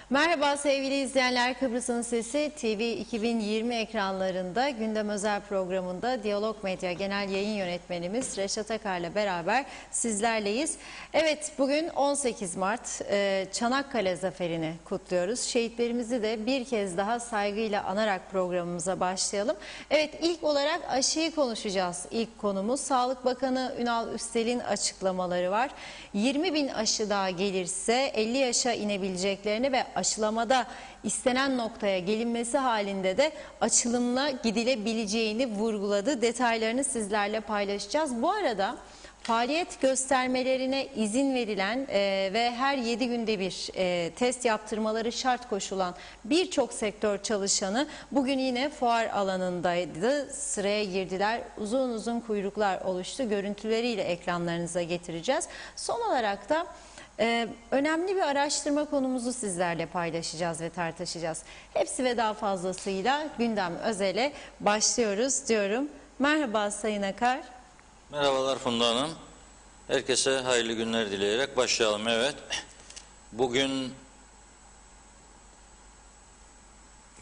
Merhaba sevgili izleyenler, Kıbrıs'ın Sesi TV 2020 ekranlarında gündem özel programında Diyalog Medya Genel Yayın Yönetmenimiz Reşat Akar'la beraber sizlerleyiz. Evet, bugün 18 Mart Çanakkale Zaferi'ni kutluyoruz. Şehitlerimizi de bir kez daha saygıyla anarak programımıza başlayalım. Evet, ilk olarak aşıyı konuşacağız. İlk konumuz Sağlık Bakanı Ünal Üstel'in açıklamaları var. 20.000 aşı daha gelirse 50 yaşa inebileceklerini ve aşılamada istenen noktaya gelinmesi halinde de açılımla gidilebileceğini vurguladı. Detaylarını sizlerle paylaşacağız. Bu arada faaliyet göstermelerine izin verilen ve her 7 günde bir test yaptırmaları şart koşulan birçok sektör çalışanı bugün yine fuar alanındaydı. Sıraya girdiler. Uzun uzun kuyruklar oluştu. Görüntüleriyle ekranlarınıza getireceğiz. Son olarak da önemli bir araştırma konumuzu sizlerle paylaşacağız ve tartışacağız. Hepsi ve daha fazlasıyla gündem özele başlıyoruz diyorum. Merhaba Sayın Akar. Merhabalar Funda Hanım. Herkese hayırlı günler dileyerek başlayalım. Evet, bugün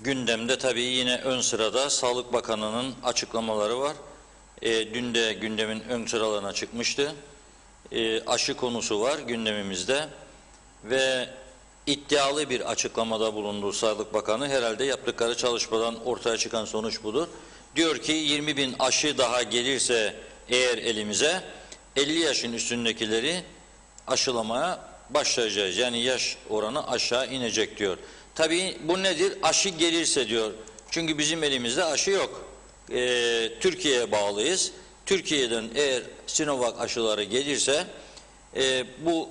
gündemde tabii yine ön sırada Sağlık Bakanı'nın açıklamaları var. Dün de gündemin ön sıralarına çıkmıştı. Aşı konusu var gündemimizde ve iddialı bir açıklamada bulundu Sağlık Bakanı. Herhalde yaptıkları çalışmadan ortaya çıkan sonuç budur. Diyor ki 20.000 aşı daha gelirse eğer elimize 50 yaşın üstündekileri aşılamaya başlayacağız. Yani yaş oranı aşağı inecek diyor. Tabii bu nedir? Aşı gelirse diyor. Çünkü bizim elimizde aşı yok. Türkiye'ye bağlıyız. Türkiye'den eğer Sinovac aşıları gelirse bu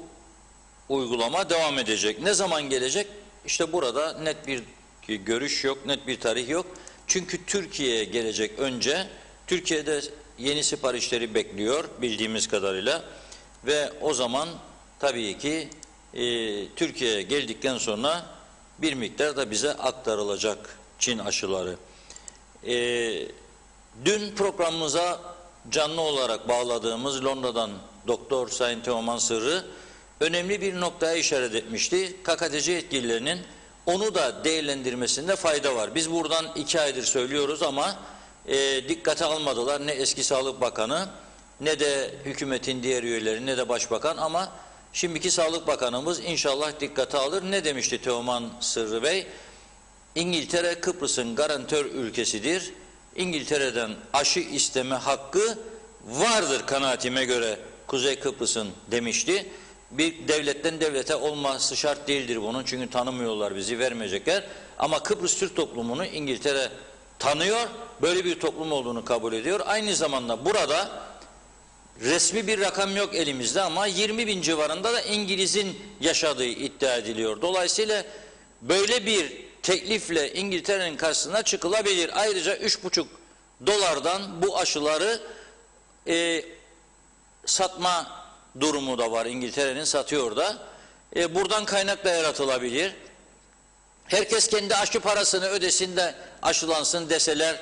uygulama devam edecek. Ne zaman gelecek? İşte burada net bir görüş yok, net bir tarih yok. Çünkü Türkiye'ye gelecek önce. Türkiye'de yeni siparişleri bekliyor bildiğimiz kadarıyla ve o zaman tabii ki Türkiye'ye geldikten sonra bir miktar da bize aktarılacak Çin aşıları. Dün programımıza canlı olarak bağladığımız Londra'dan Doktor Sayın Teoman Sırrı önemli bir noktaya işaret etmişti. KKTC yetkililerinin onu da değerlendirmesinde fayda var. Biz buradan 2 aydır söylüyoruz ama dikkate almadılar. Ne eski Sağlık Bakanı ne de hükümetin diğer üyeleri ne de Başbakan ama şimdiki Sağlık Bakanımız inşallah dikkate alır. Ne demişti Teoman Sırrı Bey? İngiltere Kıbrıs'ın garantör ülkesidir. İngiltere'den aşı isteme hakkı vardır kanaatime göre Kuzey Kıbrıs'ın demişti. Bir devletten devlete olması şart değildir bunun çünkü tanımıyorlar bizi vermeyecekler. Ama Kıbrıs Türk toplumunu İngiltere tanıyor, böyle bir toplum olduğunu kabul ediyor. Aynı zamanda burada resmi bir rakam yok elimizde ama 20.000 civarında da İngiliz'in yaşadığı iddia ediliyor. Dolayısıyla böyle bir teklifle İngiltere'nin karşısına çıkılabilir. Ayrıca 3,5 dolardan bu aşıları satma durumu da var. İngiltere'nin satıyor da. Buradan kaynak da yaratılabilir. Herkes kendi aşı parasını ödesin de aşılansın deseler,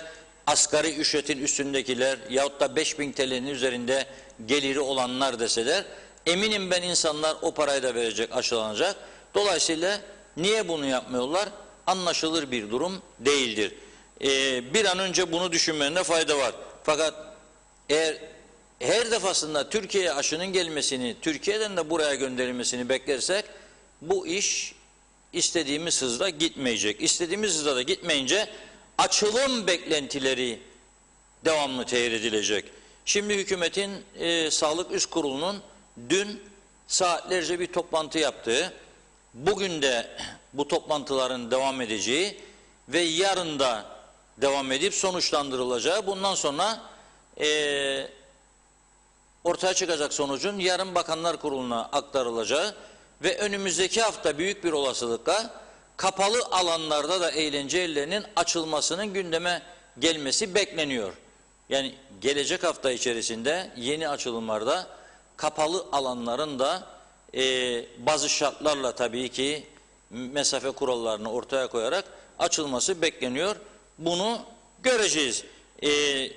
asgari ücretin üstündekiler yahut da 5.000 TL'nin üzerinde geliri olanlar deseler, eminim ben insanlar o parayı da verecek, aşılanacak. Dolayısıyla niye bunu yapmıyorlar? Anlaşılır bir durum değildir. Bir an önce bunu düşünmelerinde fayda var. Fakat eğer her defasında Türkiye'ye aşının gelmesini, Türkiye'den de buraya gönderilmesini beklersek bu iş istediğimiz hızla gitmeyecek. İstediğimiz hızla da gitmeyince açılım beklentileri devamlı tehir edilecek. Şimdi hükümetin Sağlık Üst Kurulu'nun dün saatlerce bir toplantı yaptığı, bugün de bu toplantıların devam edeceği ve yarın da devam edip sonuçlandırılacağı, bundan sonra ortaya çıkacak sonucun yarın Bakanlar Kurulu'na aktarılacağı ve önümüzdeki hafta büyük bir olasılıkla kapalı alanlarda da eğlence yerlerinin açılmasının gündeme gelmesi bekleniyor. Yani gelecek hafta içerisinde yeni açılımlarda kapalı alanların da bazı şartlarla tabii ki mesafe kurallarını ortaya koyarak açılması bekleniyor. Bunu göreceğiz.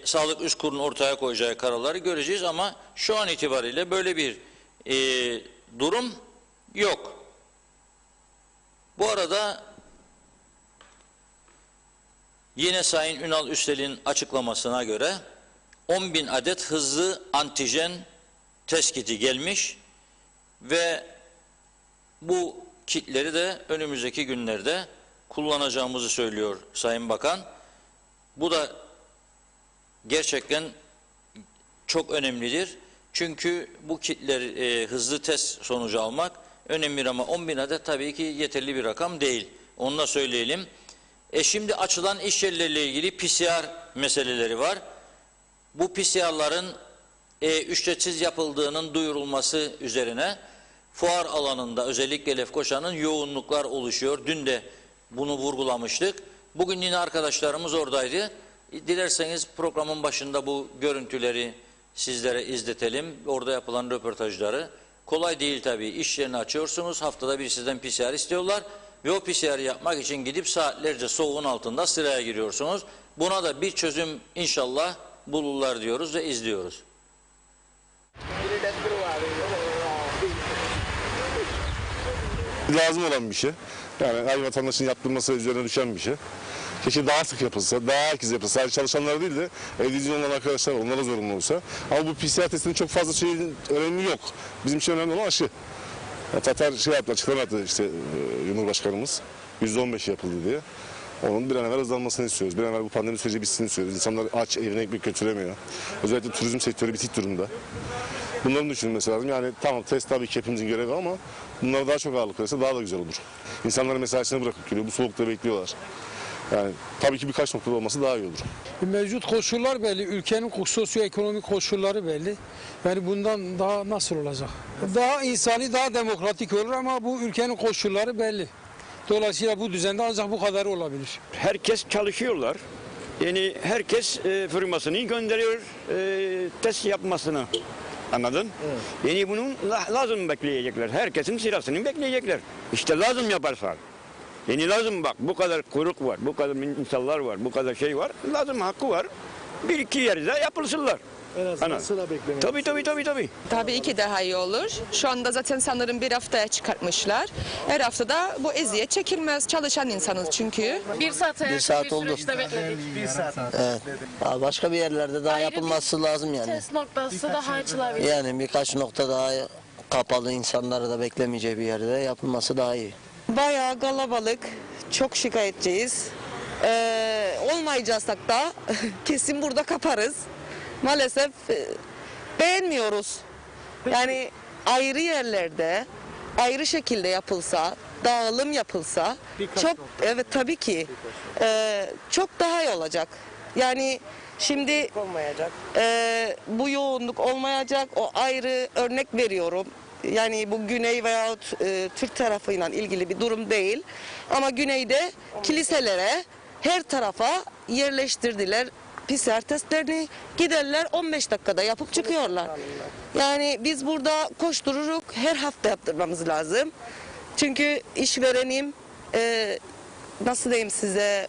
Sağlık Üst Kurulu'nun ortaya koyacağı kararları göreceğiz ama şu an itibariyle böyle bir durum yok. Bu arada yine Sayın Ünal Üstel'in açıklamasına göre 10.000 adet hızlı antijen test kiti gelmiş ve bu kitleri de önümüzdeki günlerde kullanacağımızı söylüyor Sayın Bakan. Bu da gerçekten çok önemlidir. Çünkü bu kitleri hızlı test sonucu almak önemli ama 10.000 adet tabii ki yeterli bir rakam değil. Onu da söyleyelim. Şimdi açılan iş yerleriyle ilgili PCR meseleleri var. Bu PCR'ların ücretsiz yapıldığının duyurulması üzerine fuar alanında özellikle Lefkoşa'nın yoğunluklar oluşuyor. Dün de bunu vurgulamıştık. Bugün yine arkadaşlarımız oradaydı. Dilerseniz programın başında bu görüntüleri sizlere izletelim. Orada yapılan röportajları. Kolay değil tabii. İş yerini açıyorsunuz. Haftada bir sizden PCR istiyorlar. Ve o PCR yapmak için gidip saatlerce soğuğun altında sıraya giriyorsunuz. Buna da bir çözüm inşallah bulurlar diyoruz ve izliyoruz. Lazım olan bir şey. Yani her vatandaşın yaptırması üzerine düşen bir şey. Keşke daha sık yapılsa, daha herkes yapılsa. Sadece çalışanlar değil de evde izin olan arkadaşlar onlara zorunlu olsa. Ama bu PCR testinin çok fazla şeyin önemi yok. Bizim için önemli olan aşı. Tatar yaptı, açıklama yaptı işte Cumhurbaşkanımız. %15 yapıldı diye. Onun bir an evvel hızlanmasını istiyoruz. Bir an evvel bu pandemi süreci bitsin istiyoruz. İnsanlar aç, evine ekmek götüremiyor. Özellikle turizm sektörü bitik durumda. Bunların düşünülmesi lazım. Yani tamam test tabii ki hepimizin görevi ama bunlara daha çok ağırlık verirse daha da güzel olur. İnsanların mesaisine bırakıp geliyor. Bu soğukta bekliyorlar. Yani tabii ki birkaç noktada olması daha iyi olur. Mevcut koşullar belli, ülkenin sosyoekonomik koşulları belli. Yani bundan daha nasıl olacak? Daha insani, daha demokratik olur ama bu ülkenin koşulları belli. Dolayısıyla bu düzende ancak bu kadar olabilir. Herkes çalışıyorlar. Yani herkes firmasını gönderiyor test yapmasını. Anladın? Evet. Yani bunun lazım bekleyecekler. Herkesin sırasını bekleyecekler. İşte lazım yaparsan. Yani lazım bak bu kadar kuyruk var, bu kadar insanlar var, bu kadar şey var. Lazım hakkı var. Bir iki yerde yapılsınlar. En azından sıra beklemeyi. Tabii. Tabii ki daha iyi olur. Şu anda zaten sanırım bir haftaya çıkartmışlar. Her haftada bu eziyet çekilmez. Çalışan insanız çünkü. Bir saat oldu. Bir saat. Evet. Başka bir yerlerde daha yapılması lazım yani. Test noktası daha açılabilir. Yani birkaç nokta daha kapalı, insanları da beklemeyeceği bir yerde yapılması daha iyi. Bayağı kalabalık, çok şikayetçiyiz. Olmayacaksak da kesin burada kaparız. Maalesef beğenmiyoruz. Yani ayrı yerlerde, ayrı şekilde yapılsa, dağılım yapılsa çok, evet tabii ki çok daha iyi olacak. Yani şimdi bu yoğunluk olmayacak, o ayrı örnek veriyorum. Yani bu Güney veya Türk tarafıyla ilgili bir durum değil. Ama Güney'de kiliselere her tarafa yerleştirdiler. PCR testlerini giderler 15 dakikada yapıp çıkıyorlar. Yani biz burada koştururuk her hafta yaptırmamız lazım. Çünkü işverenim nasıl diyeyim size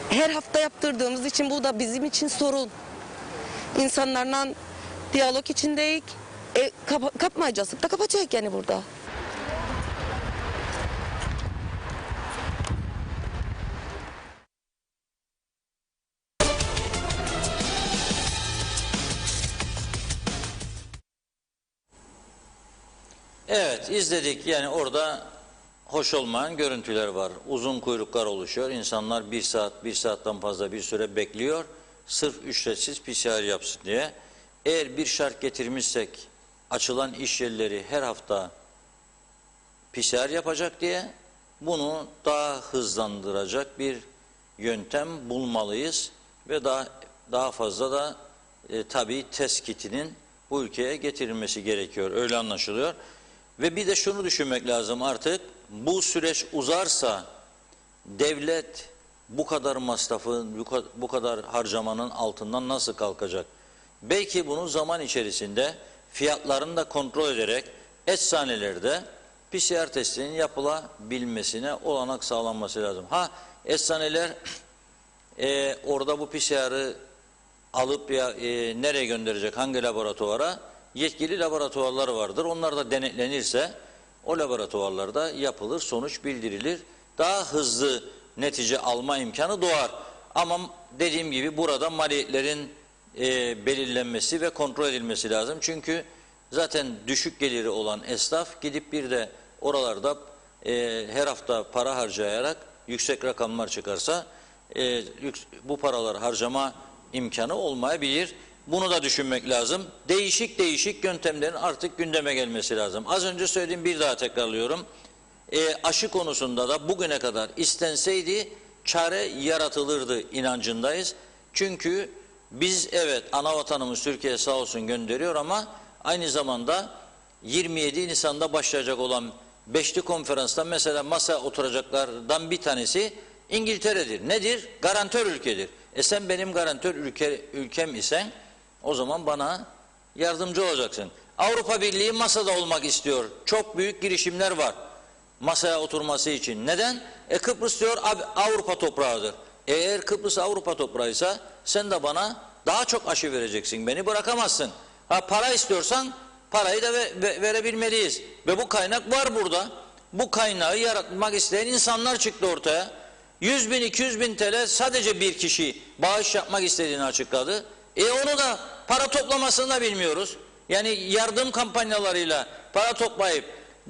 her hafta yaptırdığımız için bu da bizim için sorun. İnsanlarla diyalog içindeyiz. Kapmayacaksak da kapatacak yani burada. Evet izledik yani orada hoş olmayan görüntüler var. Uzun kuyruklar oluşuyor. İnsanlar bir saatten fazla bir süre bekliyor. Sırf ücretsiz PCR yapsın diye. Eğer bir şart getirmişsek açılan iş yerleri her hafta PCR yapacak diye bunu daha hızlandıracak bir yöntem bulmalıyız ve daha fazla da tabii test kitinin bu ülkeye getirilmesi gerekiyor. Öyle anlaşılıyor. Ve bir de şunu düşünmek lazım artık. Bu süreç uzarsa devlet bu kadar masrafın, bu kadar harcamanın altından nasıl kalkacak? Belki bunu zaman içerisinde fiyatlarını da kontrol ederek eczanelerde PCR testinin yapılabilmesine olanak sağlanması lazım. Eczaneler orada bu PCR'ı alıp nereye gönderecek, hangi laboratuvara? Yetkili laboratuvarlar vardır. Onlar da denetlenirse o laboratuvarlarda yapılır, sonuç bildirilir. Daha hızlı netice alma imkanı doğar. Ama dediğim gibi burada maliyetlerin belirlenmesi ve kontrol edilmesi lazım. Çünkü zaten düşük geliri olan esnaf gidip bir de oralarda her hafta para harcayarak yüksek rakamlar çıkarsa bu paralar harcama imkanı olmayabilir. Bunu da düşünmek lazım. Değişik yöntemlerin artık gündeme gelmesi lazım. Az önce söylediğim, bir daha tekrarlıyorum. Aşı konusunda da bugüne kadar istenseydi çare yaratılırdı inancındayız. Çünkü biz evet ana vatanımız Türkiye sağ olsun gönderiyor ama aynı zamanda 27 Nisan'da başlayacak olan Beşli Konferans'ta mesela masaya oturacaklardan bir tanesi İngiltere'dir. Nedir? Garantör ülkedir. Sen benim garantör ülkem isen o zaman bana yardımcı olacaksın. Avrupa Birliği masada olmak istiyor. Çok büyük girişimler var masaya oturması için. Neden? Kıbrıs diyor Avrupa toprağıdır. Eğer Kıbrıs Avrupa toprağıysa sen de bana daha çok aşı vereceksin. Beni bırakamazsın. Para istiyorsan parayı da verebilmeliyiz. Ve bu kaynak var burada. Bu kaynağı yaratmak isteyen insanlar çıktı ortaya. 100 bin, 200 bin TL sadece bir kişi bağış yapmak istediğini açıkladı. Onu da para toplamasını da bilmiyoruz. Yani yardım kampanyalarıyla para toplayıp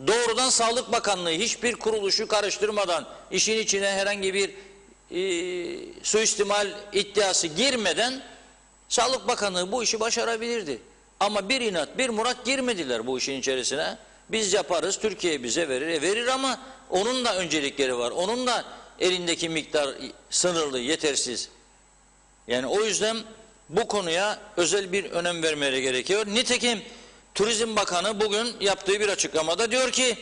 doğrudan Sağlık Bakanlığı hiçbir kuruluşu karıştırmadan işin içine herhangi bir suistimal iddiası girmeden Sağlık Bakanlığı bu işi başarabilirdi. Ama bir inat, bir murat girmediler bu işin içerisine. Biz yaparız, Türkiye bize verir. Verir ama onun da öncelikleri var. Onun da elindeki miktar sınırlı, yetersiz. Yani o yüzden bu konuya özel bir önem vermeleri gerekiyor. Nitekim Turizm Bakanı bugün yaptığı bir açıklamada diyor ki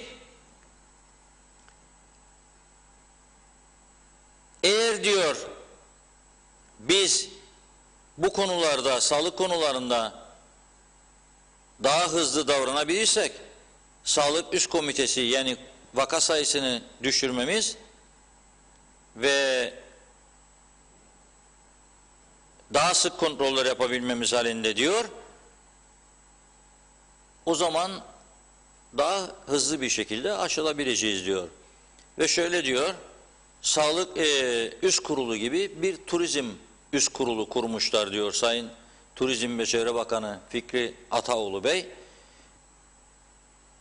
eğer diyor biz bu konularda, sağlık konularında daha hızlı davranabilirsek Sağlık Üst Komitesi yani vaka sayısını düşürmemiz ve daha sık kontroller yapabilmemiz halinde diyor, o zaman daha hızlı bir şekilde aşılabileceğiz diyor. Ve şöyle diyor, Sağlık Üst Kurulu gibi bir turizm üst kurulu kurmuşlar diyor Sayın Turizm ve Çevre Bakanı Fikri Ataoğlu Bey.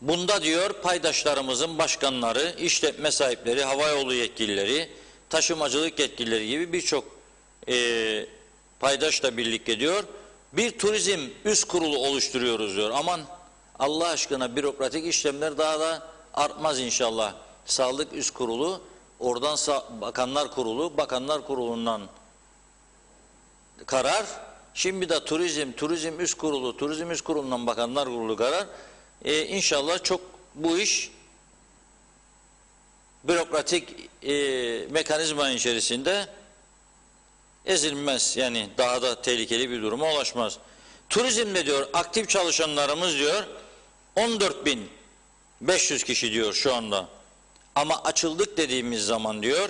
Bunda diyor paydaşlarımızın başkanları, işletme sahipleri, havayolu yetkilileri, taşımacılık yetkilileri gibi birçok paydaşla birlikte diyor bir turizm üst kurulu oluşturuyoruz diyor. Aman Allah aşkına bürokratik işlemler daha da artmaz inşallah. Sağlık Üst Kurulu, oradan Bakanlar Kurulu, Bakanlar Kurulu'ndan karar, şimdi de turizm üst kurulu, turizm üst kurulundan Bakanlar Kurulu karar. İnşallah çok bu iş bürokratik mekanizma içerisinde ezilmez. Yani daha da tehlikeli bir duruma ulaşmaz. Turizmde diyor aktif çalışanlarımız diyor 14.500 kişi diyor şu anda. Ama açıldık dediğimiz zaman diyor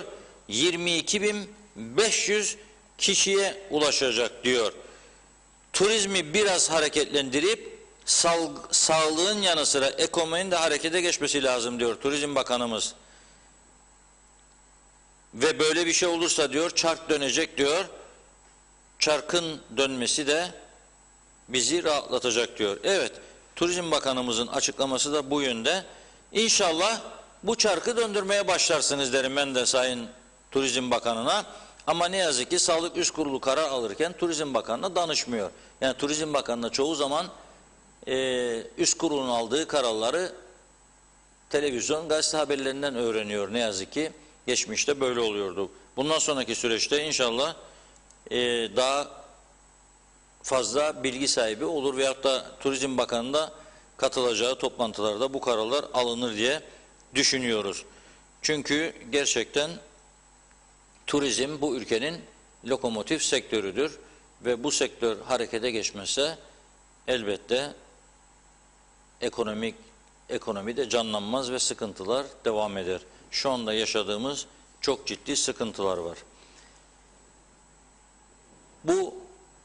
22.500 kişiye ulaşacak diyor. Turizmi biraz hareketlendirip sağlığın yanı sıra ekonominin de harekete geçmesi lazım diyor Turizm Bakanımız. Ve böyle bir şey olursa diyor çark dönecek diyor. Çarkın dönmesi de bizi rahatlatacak diyor. Evet, Turizm Bakanımızın açıklaması da bu yönde. İnşallah bu çarkı döndürmeye başlarsınız derim ben de Sayın Turizm Bakanı'na. Ama ne yazık ki Sağlık Üst Kurulu karar alırken Turizm Bakanı'na danışmıyor. Yani Turizm Bakanı'na çoğu zaman Üst Kurulu'nun aldığı kararları televizyon, gazete haberlerinden öğreniyor ne yazık ki. Geçmişte böyle oluyordu. Bundan sonraki süreçte inşallah daha fazla bilgi sahibi olur veyahut da Turizm Bakanı'nda katılacağı toplantılarda bu kararlar alınır diye düşünüyoruz. Çünkü gerçekten turizm bu ülkenin lokomotif sektörüdür ve bu sektör harekete geçmezse elbette ekonomide canlanmaz ve sıkıntılar devam eder. Şu anda yaşadığımız çok ciddi sıkıntılar var. Bu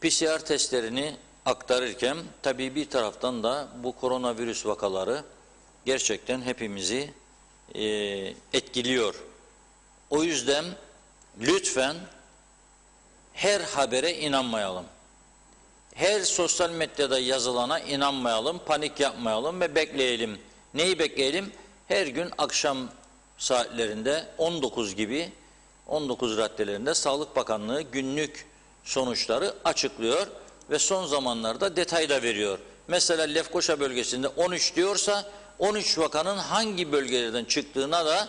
PCR testlerini aktarırken tabii bir taraftan da bu koronavirüs vakaları gerçekten hepimizi etkiliyor. O yüzden lütfen her habere inanmayalım. Her sosyal medyada yazılana inanmayalım, panik yapmayalım ve bekleyelim. Neyi bekleyelim? Her gün akşam saatlerinde 19 raddelerinde Sağlık Bakanlığı günlük sonuçları açıklıyor ve son zamanlarda detay da veriyor. Mesela Lefkoşa bölgesinde 13 diyorsa 13 vakanın hangi bölgelerden çıktığına da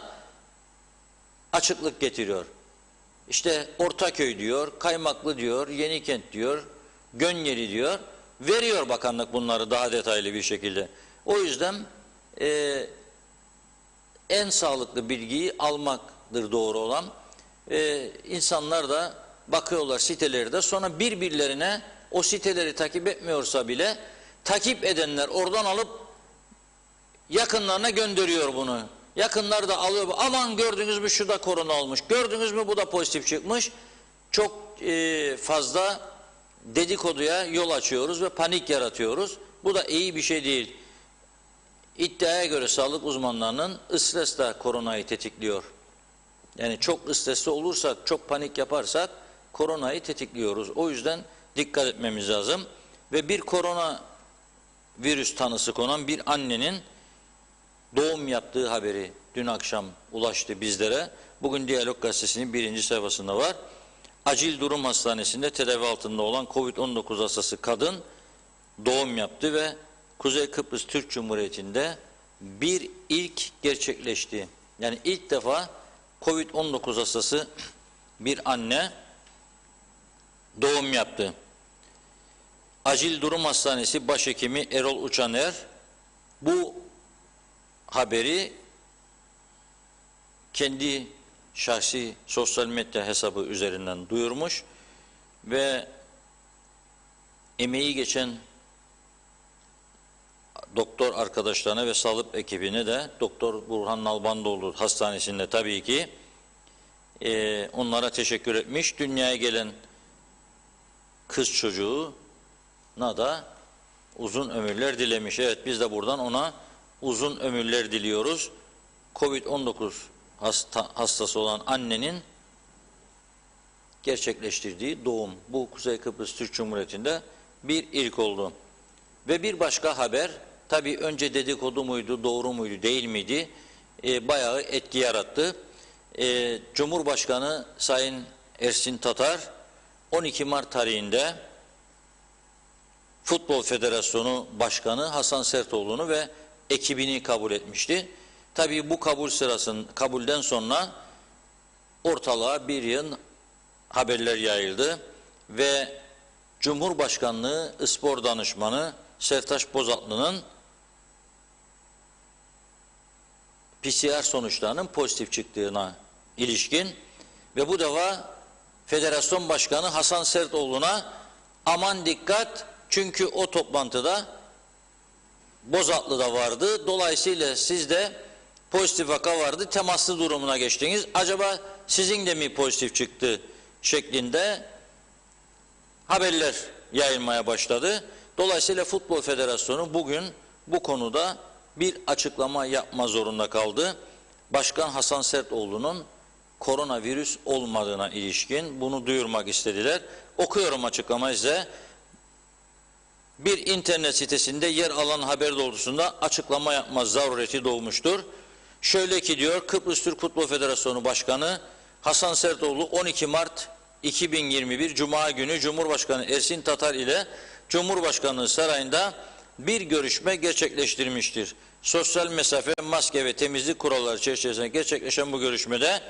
açıklık getiriyor. İşte Ortaköy diyor, Kaymaklı diyor, Yenikent diyor, Gönyeli diyor. Veriyor bakanlık bunları daha detaylı bir şekilde. O yüzden en sağlıklı bilgiyi almaktır doğru olan. İnsanlar da bakıyorlar sitelerde, sonra birbirlerine o siteleri takip etmiyorsa bile takip edenler oradan alıp yakınlarına gönderiyor bunu. Yakınlar da alıyor. Aman gördünüz mü şu da korona olmuş. Gördünüz mü bu da pozitif çıkmış. Çok fazla dedikoduya yol açıyoruz ve panik yaratıyoruz. Bu da iyi bir şey değil. İddiaya göre sağlık uzmanlarının stres de koronayı tetikliyor. Yani çok stresli olursak, çok panik yaparsak koronayı tetikliyoruz. O yüzden dikkat etmemiz lazım. Ve bir korona virüs tanısı konan bir annenin doğum yaptığı haberi dün akşam ulaştı bizlere. Bugün Diyalog Gazetesi'nin 1. sayfasında var. Acil Durum Hastanesi'nde tedavi altında olan COVID-19 hastası kadın doğum yaptı ve Kuzey Kıbrıs Türk Cumhuriyeti'nde bir ilk gerçekleşti. Yani ilk defa COVID-19 hastası bir anne doğum yaptı. Acil Durum Hastanesi Başhekimi Erol Uçaner bu haberi kendi şahsi sosyal medya hesabı üzerinden duyurmuş ve emeği geçen doktor arkadaşlarına ve sağlık ekibine de Doktor Burhan Nalbandoğlu Hastanesi'nde tabii ki onlara teşekkür etmiş. Dünyaya gelen kız çocuğuna da uzun ömürler dilemiş. Evet, biz de buradan ona uzun ömürler diliyoruz. Covid-19 hastası olan annenin gerçekleştirdiği doğum bu Kuzey Kıbrıs Türk Cumhuriyeti'nde bir ilk oldu. Ve bir başka haber, tabii önce dedikodu muydu, doğru muydu, değil miydi? Bayağı etki yarattı. Cumhurbaşkanı Sayın Ersin Tatar 12 Mart tarihinde Futbol Federasyonu Başkanı Hasan Sertoğlu'nu ve ekibini kabul etmişti. Tabii bu kabulden sonra ortalığa bir yığın haberler yayıldı ve Cumhurbaşkanlığı Spor Danışmanı Sertaç Bozatlı'nın PCR sonuçlarının pozitif çıktığına ilişkin ve bu defa Federasyon Başkanı Hasan Sertoğlu'na aman dikkat, çünkü o toplantıda Bozatlı da vardı. Dolayısıyla siz de pozitif vaka vardı. Temaslı durumuna geçtiniz. Acaba sizin de mi pozitif çıktı şeklinde haberler yayılmaya başladı. Dolayısıyla Futbol Federasyonu bugün bu konuda bir açıklama yapma zorunda kaldı. Başkan Hasan Sertoğlu'nun koronavirüs olmadığına ilişkin bunu duyurmak istediler. Okuyorum açıklamayı size. Bir internet sitesinde yer alan haber doğrultusunda açıklama yapma zarureti doğmuştur. Şöyle ki diyor, Kıbrıs Türk Futbol Federasyonu Başkanı Hasan Sertoğlu 12 Mart 2021 Cuma günü Cumhurbaşkanı Ersin Tatar ile Cumhurbaşkanlığı Sarayı'nda bir görüşme gerçekleştirmiştir. Sosyal mesafe, maske ve temizlik kuralları çerçevesinde gerçekleşen bu görüşmede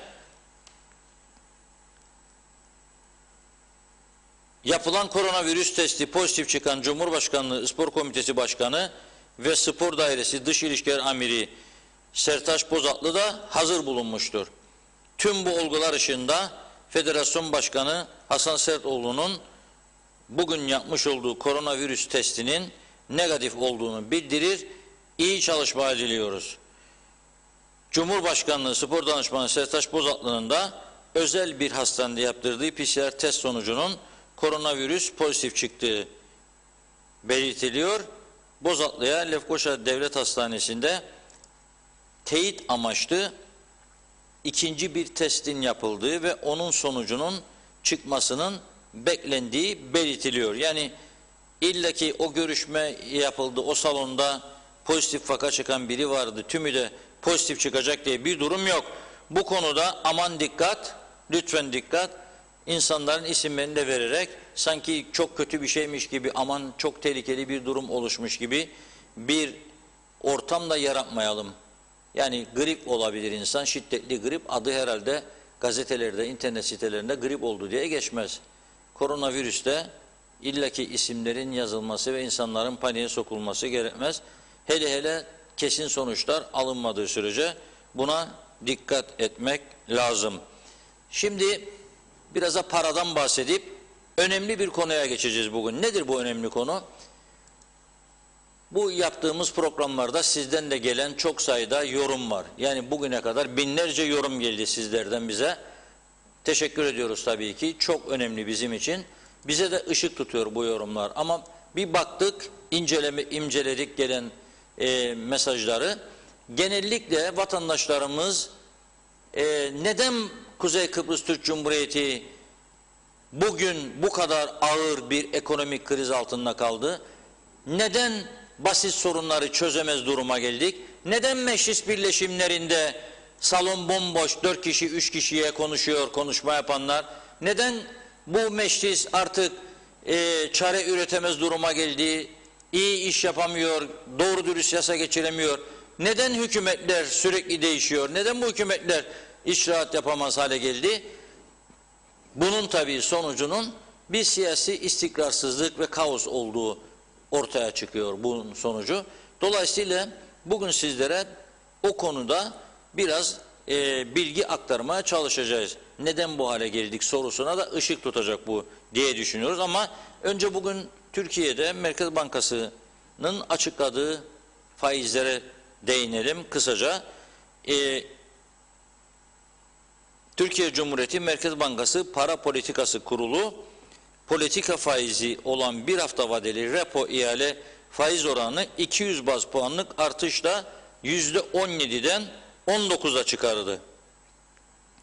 yapılan koronavirüs testi pozitif çıkan Cumhurbaşkanlığı Spor Komitesi Başkanı ve Spor Dairesi Dış İlişkiler Amiri Sertaç Bozatlı da hazır bulunmuştur. Tüm bu olgular ışığında Federasyon Başkanı Hasan Sertoğlu'nun bugün yapmış olduğu koronavirüs testinin negatif olduğunu bildirir, iyi çalışmalar diliyoruz. Cumhurbaşkanlığı Spor Danışmanı Sertaç Bozatlı'nın da özel bir hastanede yaptırdığı PCR test sonucunun koronavirüs pozitif çıktığı belirtiliyor. Bozatlı'ya Lefkoşa Devlet Hastanesi'nde teyit amaçlı ikinci bir testin yapıldığı ve onun sonucunun çıkmasının beklendiği belirtiliyor. Yani illaki o görüşme yapıldı, o salonda pozitif vaka çıkan biri vardı, tümü de pozitif çıkacak diye bir durum yok. Bu konuda aman dikkat, lütfen dikkat, insanların isimlerini de vererek sanki çok kötü bir şeymiş gibi, aman çok tehlikeli bir durum oluşmuş gibi bir ortam da yaratmayalım. Yani grip olabilir insan, şiddetli grip, adı herhalde gazetelerde, internet sitelerinde grip oldu diye geçmez. Koronavirüste illaki isimlerin yazılması ve insanların paniğe sokulması gerekmez. Hele hele kesin sonuçlar alınmadığı sürece buna dikkat etmek lazım. Şimdi biraz da paradan bahsedip önemli bir konuya geçeceğiz bugün. Nedir bu önemli konu? Bu yaptığımız programlarda sizden de gelen çok sayıda yorum var. Yani bugüne kadar binlerce yorum geldi sizlerden bize. Teşekkür ediyoruz tabii ki. Çok önemli bizim için. Bize de ışık tutuyor bu yorumlar. Ama bir baktık, inceledik gelen mesajları. Genellikle vatandaşlarımız neden Kuzey Kıbrıs Türk Cumhuriyeti bugün bu kadar ağır bir ekonomik kriz altında kaldı? Neden basit sorunları çözemez duruma geldik? Neden meclis birleşimlerinde salon bomboş, 4 kişi 3 kişiye konuşma yapanlar? Neden bu meclis artık çare üretemez duruma geldi? İyi iş yapamıyor, doğru dürüst yasa geçiremiyor. Neden hükümetler sürekli değişiyor? Neden bu hükümetler icraat yapamaz hale geldi? Bunun tabii sonucunun bir siyasi istikrarsızlık ve kaos olduğu ortaya çıkıyor bunun sonucu. Dolayısıyla bugün sizlere o konuda biraz bilgi aktarmaya çalışacağız. Neden bu hale geldik sorusuna da ışık tutacak bu diye düşünüyoruz. Ama önce bugün Türkiye'de Merkez Bankası'nın açıkladığı faizlere değinelim kısaca. Türkiye Cumhuriyeti Merkez Bankası Para Politikası Kurulu politika faizi olan bir hafta vadeli repo ihale faiz oranını 200 baz puanlık artışla %17'den 19'a çıkardı.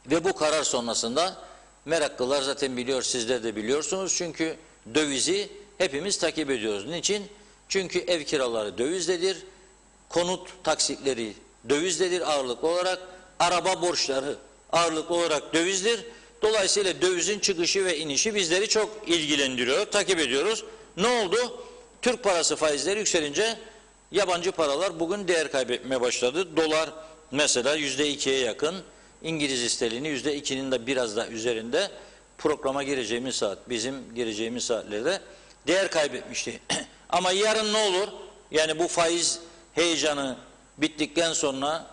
Ve bu karar sonrasında meraklılar zaten biliyor, sizler de biliyorsunuz. Çünkü dövizi hepimiz takip ediyoruz. Niçin? Çünkü ev kiraları dövizdedir, konut taksitleri dövizdedir ağırlıklı olarak, araba borçları ağırlıklı olarak dövizdir. Dolayısıyla dövizin çıkışı ve inişi bizleri çok ilgilendiriyor, takip ediyoruz. Ne oldu? Türk parası faizleri yükselince yabancı paralar bugün değer kaybetmeye başladı. Dolar mesela %2'ye yakın, İngiliz sterlini %2'nin de biraz daha üzerinde programa gireceğimiz saat, bizim gireceğimiz saatlerde değer kaybetmişti. Ama yarın ne olur? Yani bu faiz heyecanı bittikten sonra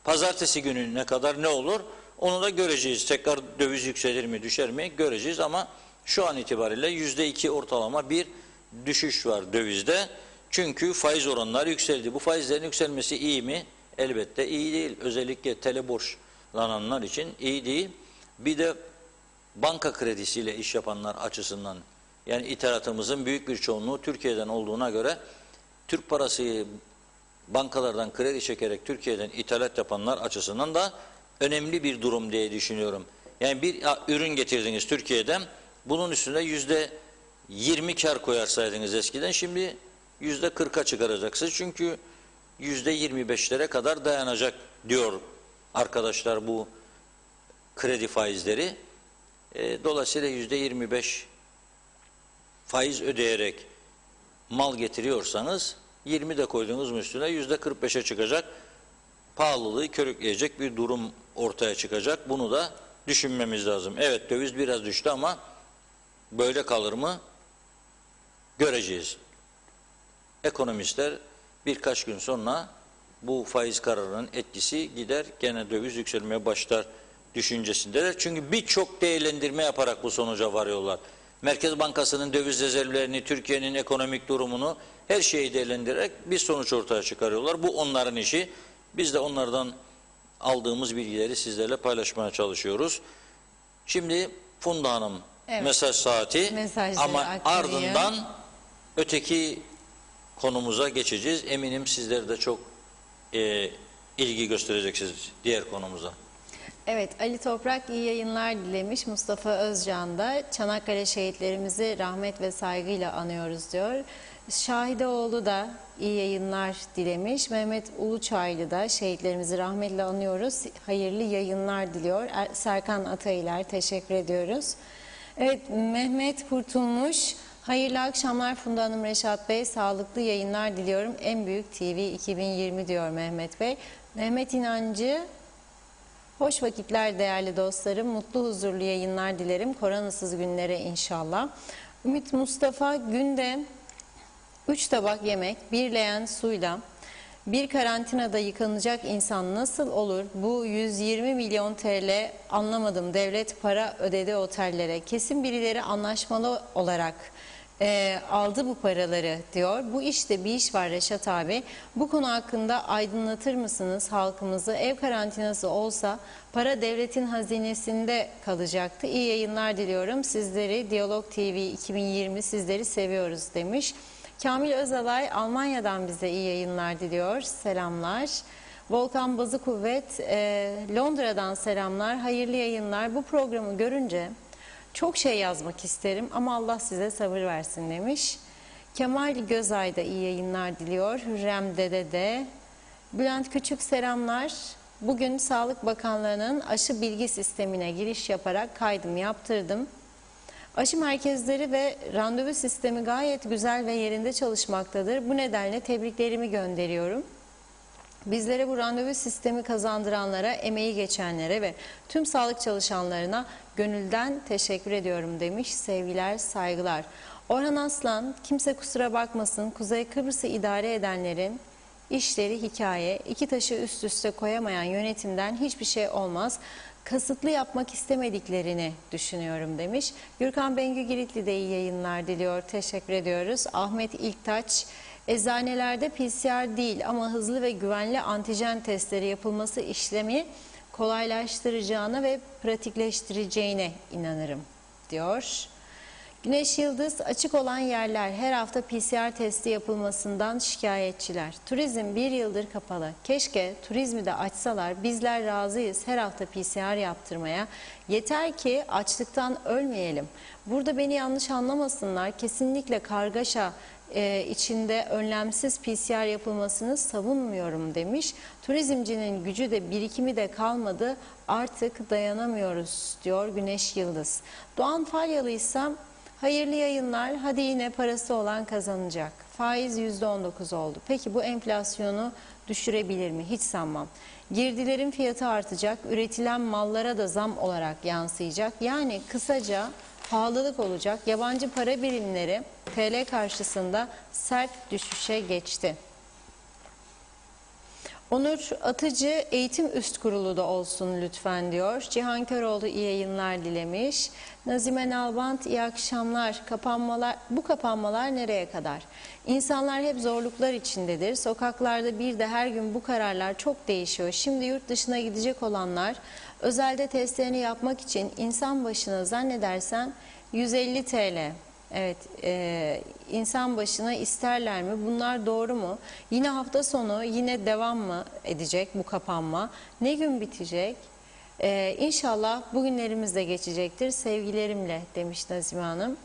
pazartesi gününe kadar ne olur? Onu da göreceğiz. Tekrar döviz yükselir mi, düşer mi göreceğiz ama şu an itibariyle %2 ortalama bir düşüş var dövizde. Çünkü faiz oranları yükseldi. Bu faizlerin yükselmesi iyi mi? Elbette iyi değil. Özellikle tele borçlananlar için iyi değil. Bir de banka kredisiyle iş yapanlar açısından, yani ithalatımızın büyük bir çoğunluğu Türkiye'den olduğuna göre Türk parası bankalardan kredi çekerek Türkiye'den ithalat yapanlar açısından da önemli bir durum diye düşünüyorum. Yani bir ürün getirdiniz Türkiye'den, bunun üstüne %20 kar koyarsaydınız eskiden, şimdi %40'a çıkaracaksınız. Çünkü %25'lere kadar dayanacak diyor arkadaşlar bu kredi faizleri. Dolayısıyla %25 faiz ödeyerek mal getiriyorsanız 20 de koyduğunuz üstüne %45'e çıkacak, pahalılığı körükleyecek bir durum ortaya çıkacak. Bunu da düşünmemiz lazım. Evet, döviz biraz düştü ama böyle kalır mı? Göreceğiz. Ekonomistler birkaç gün sonra bu faiz kararının etkisi gider, gene döviz yükselmeye başlar düşüncesindeler. Çünkü birçok değerlendirme yaparak bu sonuca varıyorlar. Merkez Bankası'nın döviz rezervlerini, Türkiye'nin ekonomik durumunu, her şeyi değerlendirerek bir sonuç ortaya çıkarıyorlar. Bu onların işi. Biz de onlardan aldığımız bilgileri sizlerle paylaşmaya çalışıyoruz. Şimdi Funda Hanım, evet, mesaj saati ama ardından öteki konumuza geçeceğiz. Eminim sizler de çok ilgi göstereceksiniz diğer konumuza. Evet, Ali Toprak iyi yayınlar dilemiş. Mustafa Özcan da Çanakkale şehitlerimizi rahmet ve saygıyla anıyoruz diyor. Şahideoğlu da iyi yayınlar dilemiş. Mehmet Uluçaylı da şehitlerimizi rahmetle anıyoruz. Hayırlı yayınlar diliyor. Serkan Ataylar teşekkür ediyoruz. Evet, Mehmet Kurtulmuş. Hayırlı akşamlar Funda Hanım, Reşat Bey. Sağlıklı yayınlar diliyorum. En büyük TV 2020 diyor Mehmet Bey. Mehmet İnancı. Hoş vakitler değerli dostlarım. Mutlu huzurlu yayınlar dilerim. Koronasız günlere inşallah. Ümit Mustafa günde 3 tabak yemek, 1 leğen suyla bir karantinada yıkanacak insan nasıl olur? Bu 120 milyon TL anlamadım. Devlet para ödedi otellere. Kesin birileri anlaşmalı olarak aldı bu paraları diyor. Bu işte bir iş var Reşat abi. Bu konu hakkında aydınlatır mısınız halkımızı? Ev karantinası olsa para devletin hazinesinde kalacaktı. İyi yayınlar diliyorum. Sizleri Diyalog TV 2020 sizleri seviyoruz demiş. Kamil Özalay Almanya'dan bize iyi yayınlar diliyor. Selamlar. Volkan Bazı Kuvvet Londra'dan selamlar. Hayırlı yayınlar. Bu programı görünce çok şey yazmak isterim ama Allah size sabır versin demiş. Kemal Gözay da iyi yayınlar diliyor. Hürrem Dede de. Bülent Küçük selamlar. Bugün Sağlık Bakanlığı'nın aşı bilgi sistemine giriş yaparak kaydımı yaptırdım. Aşı merkezleri ve randevu sistemi gayet güzel ve yerinde çalışmaktadır. Bu nedenle tebriklerimi gönderiyorum. Bizlere bu randevu sistemi kazandıranlara, emeği geçenlere ve tüm sağlık çalışanlarına gönülden teşekkür ediyorum demiş. Sevgiler, saygılar. Orhan Aslan, kimse kusura bakmasın, Kuzey Kıbrıs'ı idare edenlerin işleri hikaye, iki taşı üst üste koyamayan yönetimden hiçbir şey olmaz. Kasıtlı yapmak istemediklerini düşünüyorum demiş. Gürkan Bengü Giritli de iyi yayınlar diliyor. Teşekkür ediyoruz. Ahmet İlktaç, eczanelerde PCR değil ama hızlı ve güvenli antijen testleri yapılması işlemi kolaylaştıracağına ve pratikleştireceğine inanırım diyor. Güneş Yıldız, açık olan yerler her hafta PCR testi yapılmasından şikayetçiler. Turizm bir yıldır kapalı. Keşke turizmi de açsalar. Bizler razıyız her hafta PCR yaptırmaya. Yeter ki açlıktan ölmeyelim. Burada beni yanlış anlamasınlar. Kesinlikle kargaşa içinde önlemsiz PCR yapılmasını savunmuyorum demiş. Turizmcinin gücü de birikimi de kalmadı. Artık dayanamıyoruz diyor Güneş Yıldız. Doğan Falyalıysam hayırlı yayınlar. Hadi yine parası olan kazanacak. Faiz %19 oldu. Peki bu enflasyonu düşürebilir mi? Hiç sanmam. Girdilerin fiyatı artacak. Üretilen mallara da zam olarak yansıyacak. Yani kısaca pahalılık olacak. Yabancı para birimleri TL karşısında sert düşüşe geçti. Onur Atıcı, eğitim üst kurulu da olsun lütfen diyor. Cihan Köroğlu iyi yayınlar dilemiş. Nazime Nalbant iyi akşamlar. Bu kapanmalar nereye kadar? İnsanlar hep zorluklar içindedir. Sokaklarda bir de her gün bu kararlar çok değişiyor. Şimdi yurt dışına gidecek olanlar özelde testlerini yapmak için insan başına zannedersen 150 TL. Evet, insan başına isterler mi? Bunlar doğru mu? Yine hafta sonu yine devam mı edecek bu kapanma? Ne gün bitecek? İnşallah bugünlerimiz de geçecektir. Sevgilerimle demiş Nazime Hanım.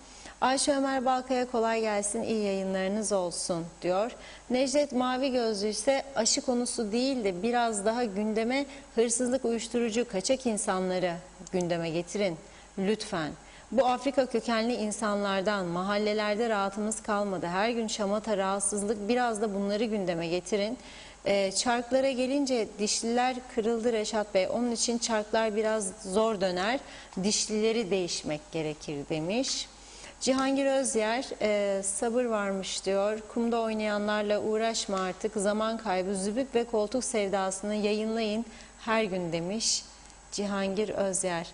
Ayşe Ömer Balkaya kolay gelsin, iyi yayınlarınız olsun diyor. Necdet Mavi Gözlü ise aşı konusu değil de biraz daha gündeme hırsızlık, uyuşturucu, kaçak insanları gündeme getirin lütfen. Bu Afrika kökenli insanlardan mahallelerde rahatımız kalmadı. Her gün şamata, rahatsızlık, biraz da bunları gündeme getirin. Çarklara gelince dişliler kırıldı Reşat Bey. Onun için çarklar biraz zor döner. Dişlileri değişmek gerekir demiş. Cihangir Özyer sabır varmış diyor. Kumda oynayanlarla uğraşma artık. Zaman kaybı, zübük ve koltuk sevdasını yayınlayın her gün demiş Cihangir Özyer.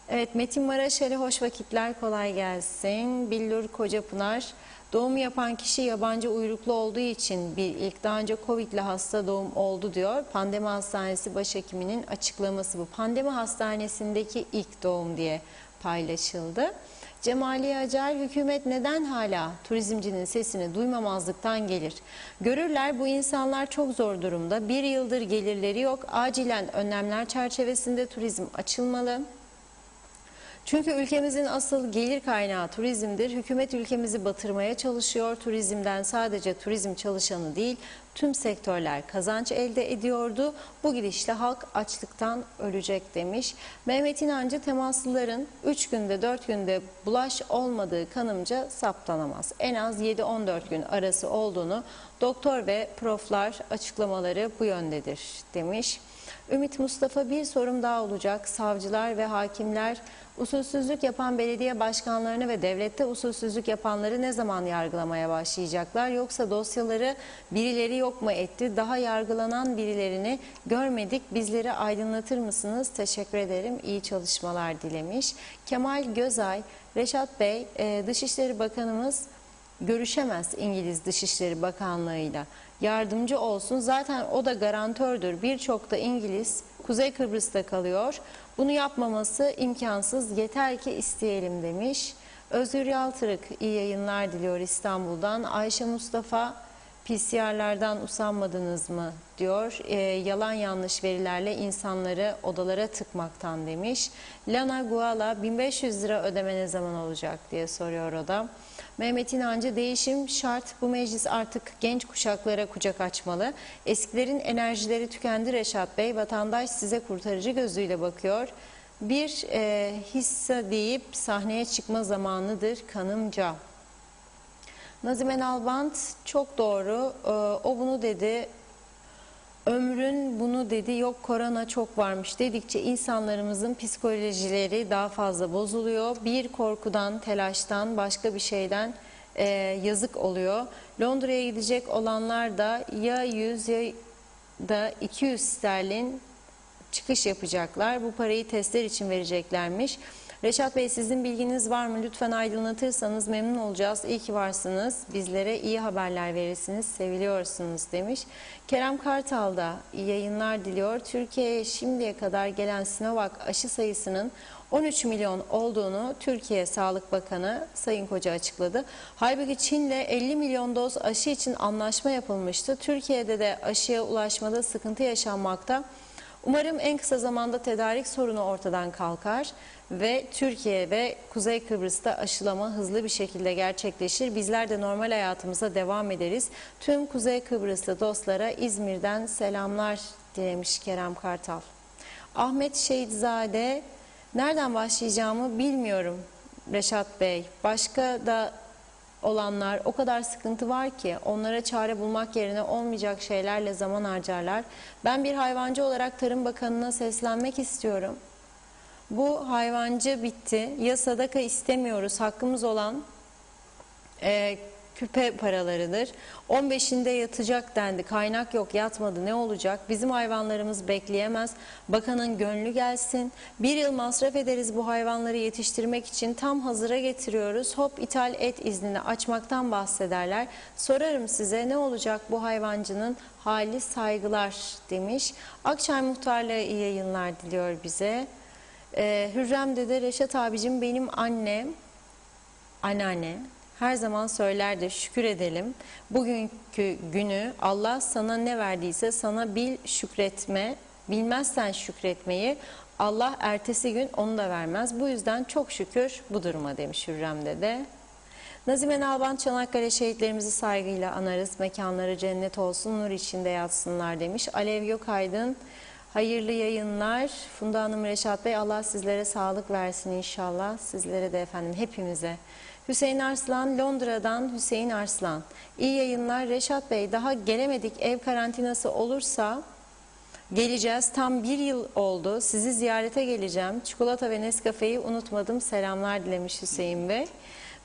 Evet, Metin Maraşeli hoş vakitler, kolay gelsin. Billur Kocapınar, doğum yapan kişi yabancı uyruklu olduğu için bir ilk daha önce Covid'li hasta doğum oldu diyor. Pandemi Hastanesi Başhekimi'nin açıklaması bu. Pandemi Hastanesi'ndeki ilk doğum diye paylaşıldı. Cemali Acar, hükümet neden hala turizmcinin sesini duymamazlıktan gelir? Görürler bu insanlar çok zor durumda. Bir yıldır gelirleri yok. Acilen önlemler çerçevesinde turizm açılmalı. Çünkü ülkemizin asıl gelir kaynağı turizmdir. Hükümet ülkemizi batırmaya çalışıyor. Turizmden sadece turizm çalışanı değil, tüm sektörler kazanç elde ediyordu. Bu gidişle halk açlıktan ölecek demiş. Mehmet İnancı, temaslıların 3 günde 4 günde bulaş olmadığı kanımca saptanamaz. En az 7-14 gün arası olduğunu doktor ve proflar açıklamaları bu yöndedir demiş. Ümit Mustafa, bir sorum daha olacak. Savcılar ve hakimler usulsüzlük yapan belediye başkanlarını ve devlette usulsüzlük yapanları ne zaman yargılamaya başlayacaklar? Yoksa dosyaları birileri yok mu etti? Daha yargılanan birilerini görmedik. Bizleri aydınlatır mısınız? Teşekkür ederim. İyi çalışmalar dilemiş. Kemal Gözay, Reşat Bey, Dışişleri Bakanımız görüşemez İngiliz Dışişleri Bakanlığı'yla. Yardımcı olsun. Zaten o da garantördür. Birçok da İngiliz Kuzey Kıbrıs'ta kalıyor. Bunu yapmaması imkansız. Yeter ki isteyelim demiş. Özgür Yaltırık, iyi yayınlar diliyor İstanbul'dan. Ayşe Mustafa, PCR'lardan usanmadınız mı diyor. Yalan yanlış verilerle insanları odalara tıkmaktan demiş. Lana Guala, 1500 lira ödeme ne zaman olacak diye soruyor o da. Mehmet İnancı, değişim şart. Bu meclis artık genç kuşaklara kucak açmalı. Eskilerin enerjileri tükendi Reşat Bey. Vatandaş size kurtarıcı gözüyle bakıyor. Bir hisse deyip sahneye çıkma zamanıdır kanımca. Nazime Nalbant, çok doğru. O bunu dedi. Ömrün bunu dedi. Yok korona çok varmış dedikçe insanlarımızın psikolojileri daha fazla bozuluyor. Bir korkudan, telaştan, başka bir şeyden yazık oluyor. Londra'ya gidecek olanlar da ya 100 ya da 200 sterlin çıkış yapacaklar. Bu parayı testler için vereceklermiş. Reşat Bey, sizin bilginiz var mı? Lütfen aydınlatırsanız memnun olacağız. İyi ki varsınız. Bizlere iyi haberler verirsiniz. Seviliyorsunuz demiş. Kerem Kartal da iyi yayınlar diliyor. Türkiye'ye şimdiye kadar gelen Sinovac aşı sayısının 13 milyon olduğunu Türkiye Sağlık Bakanı Sayın Koca açıkladı. Halbuki Çin'le 50 milyon doz aşı için anlaşma yapılmıştı. Türkiye'de de aşıya ulaşmada sıkıntı yaşanmakta. Umarım en kısa zamanda tedarik sorunu ortadan kalkar ve Türkiye ve Kuzey Kıbrıs'ta aşılama hızlı bir şekilde gerçekleşir. Bizler de normal hayatımıza devam ederiz. Tüm Kuzey Kıbrıslı dostlara İzmir'den selamlar dilemiş Kerem Kartal. Ahmet Şehitzade, nereden başlayacağımı bilmiyorum Reşat Bey. Başka da olanlar, o kadar sıkıntı var ki onlara çare bulmak yerine olmayacak şeylerle zaman harcarlar. Ben bir hayvancı olarak Tarım Bakanı'na seslenmek istiyorum. Bu hayvancı bitti. Ya sadaka istemiyoruz. Hakkımız olan küpe paralarıdır. 15'inde yatacak dendi. Kaynak yok, yatmadı. Ne olacak? Bizim hayvanlarımız bekleyemez. Bakanın gönlü gelsin. Bir yıl masraf ederiz bu hayvanları yetiştirmek için. Tam hazıra getiriyoruz. Hop, ithal et iznini açmaktan bahsederler. Sorarım size, ne olacak bu hayvancının hali? Saygılar demiş. Akçay Muhtarlığı iyi yayınlar diliyor bize. Hürrem dede, Reşat abicim, benim anneanne her zaman söylerdi, şükür edelim. Bugünkü günü Allah sana ne verdiyse sana bil şükretme. Bilmezsen şükretmeyi Allah ertesi gün onu da vermez. Bu yüzden çok şükür bu duruma demiş Hürrem dede. Nazime Nalbant, Çanakkale şehitlerimizi saygıyla anarız. Mekanları cennet olsun, nur içinde yatsınlar demiş. Alev Gökaydın, hayırlı yayınlar. Funda Hanım, Reşat Bey, Allah sizlere sağlık versin inşallah. Sizlere de efendim, hepimize. Hüseyin Arslan, Londra'dan Hüseyin Arslan. İyi yayınlar Reşat Bey, daha gelemedik, ev karantinası olursa geleceğiz. Tam bir yıl oldu, sizi ziyarete geleceğim. Çikolata ve Nescafe'yi unutmadım, selamlar dilemiş Hüseyin Bey.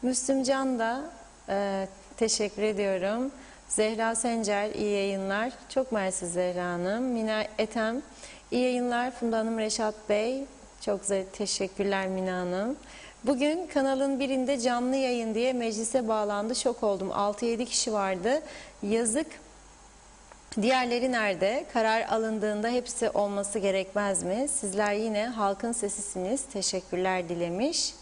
Müslüm Can da teşekkür ediyorum. Zehra Sencer, iyi yayınlar. Çok mersi Zehra Hanım. Mina Etem, iyi yayınlar. Funda Hanım, Reşat Bey, çok teşekkürler Mina Hanım. Bugün kanalın birinde canlı yayın diye meclise bağlandı. Şok oldum. 6-7 kişi vardı. Yazık. Diğerleri nerede? Karar alındığında hepsi olması gerekmez mi? Sizler yine halkın sesisiniz. Teşekkürler dilemiş.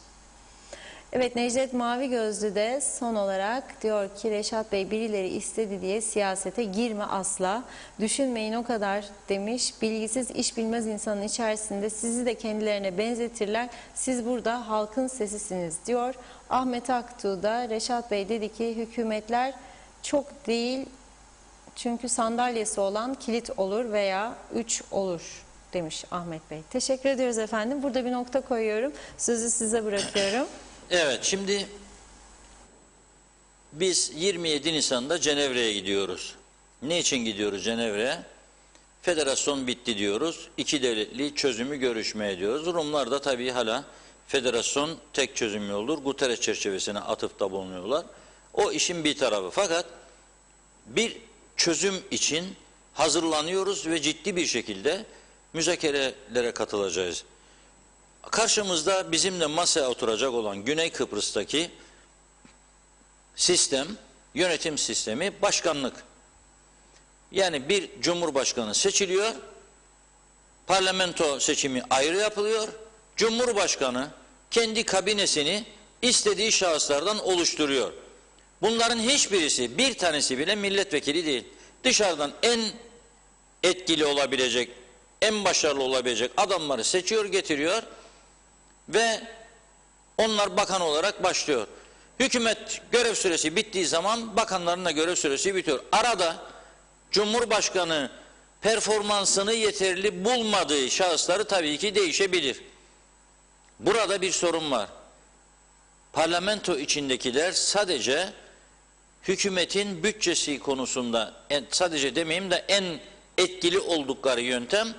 Evet, Necdet Mavigözlü de son olarak diyor ki Reşat Bey birileri istedi diye siyasete girme asla. Düşünmeyin o kadar demiş. Bilgisiz iş bilmez insanın içerisinde sizi de kendilerine benzetirler. Siz burada halkın sesisiniz diyor. Ahmet Aktuğ da Reşat Bey dedi ki hükümetler çok değil çünkü sandalyesi olan kilit olur veya 3 olur demiş Ahmet Bey. Teşekkür ediyoruz efendim. Burada bir nokta koyuyorum. Sözü size bırakıyorum. Evet, şimdi biz 27 Nisan'da Cenevre'ye gidiyoruz. Ne için gidiyoruz Cenevre'ye? Federasyon bitti diyoruz. İki devletli çözümü görüşmeye diyoruz. Rumlar da tabii hala federasyon tek çözüm yoldur. Guterres çerçevesine atıfta bulunuyorlar. O işin bir tarafı. Fakat bir çözüm için hazırlanıyoruz ve ciddi bir şekilde müzakerelere katılacağız. Karşımızda bizimle masaya oturacak olan Güney Kıbrıs'taki sistem, yönetim sistemi başkanlık. Yani bir cumhurbaşkanı seçiliyor, parlamento seçimi ayrı yapılıyor, cumhurbaşkanı kendi kabinesini istediği şahıslardan oluşturuyor. Bunların hiçbirisi, bir tanesi bile milletvekili değil. Dışarıdan en etkili olabilecek, en başarılı olabilecek adamları seçiyor, getiriyor ve onlar bakan olarak başlıyor. Hükümet görev süresi bittiği zaman bakanların da görev süresi bitiyor. Arada Cumhurbaşkanı performansını yeterli bulmadığı şahısları tabii ki değişebilir. Burada bir sorun var. Parlamento içindekiler sadece hükümetin bütçesi konusunda, sadece demeyeyim de en etkili oldukları yöntem,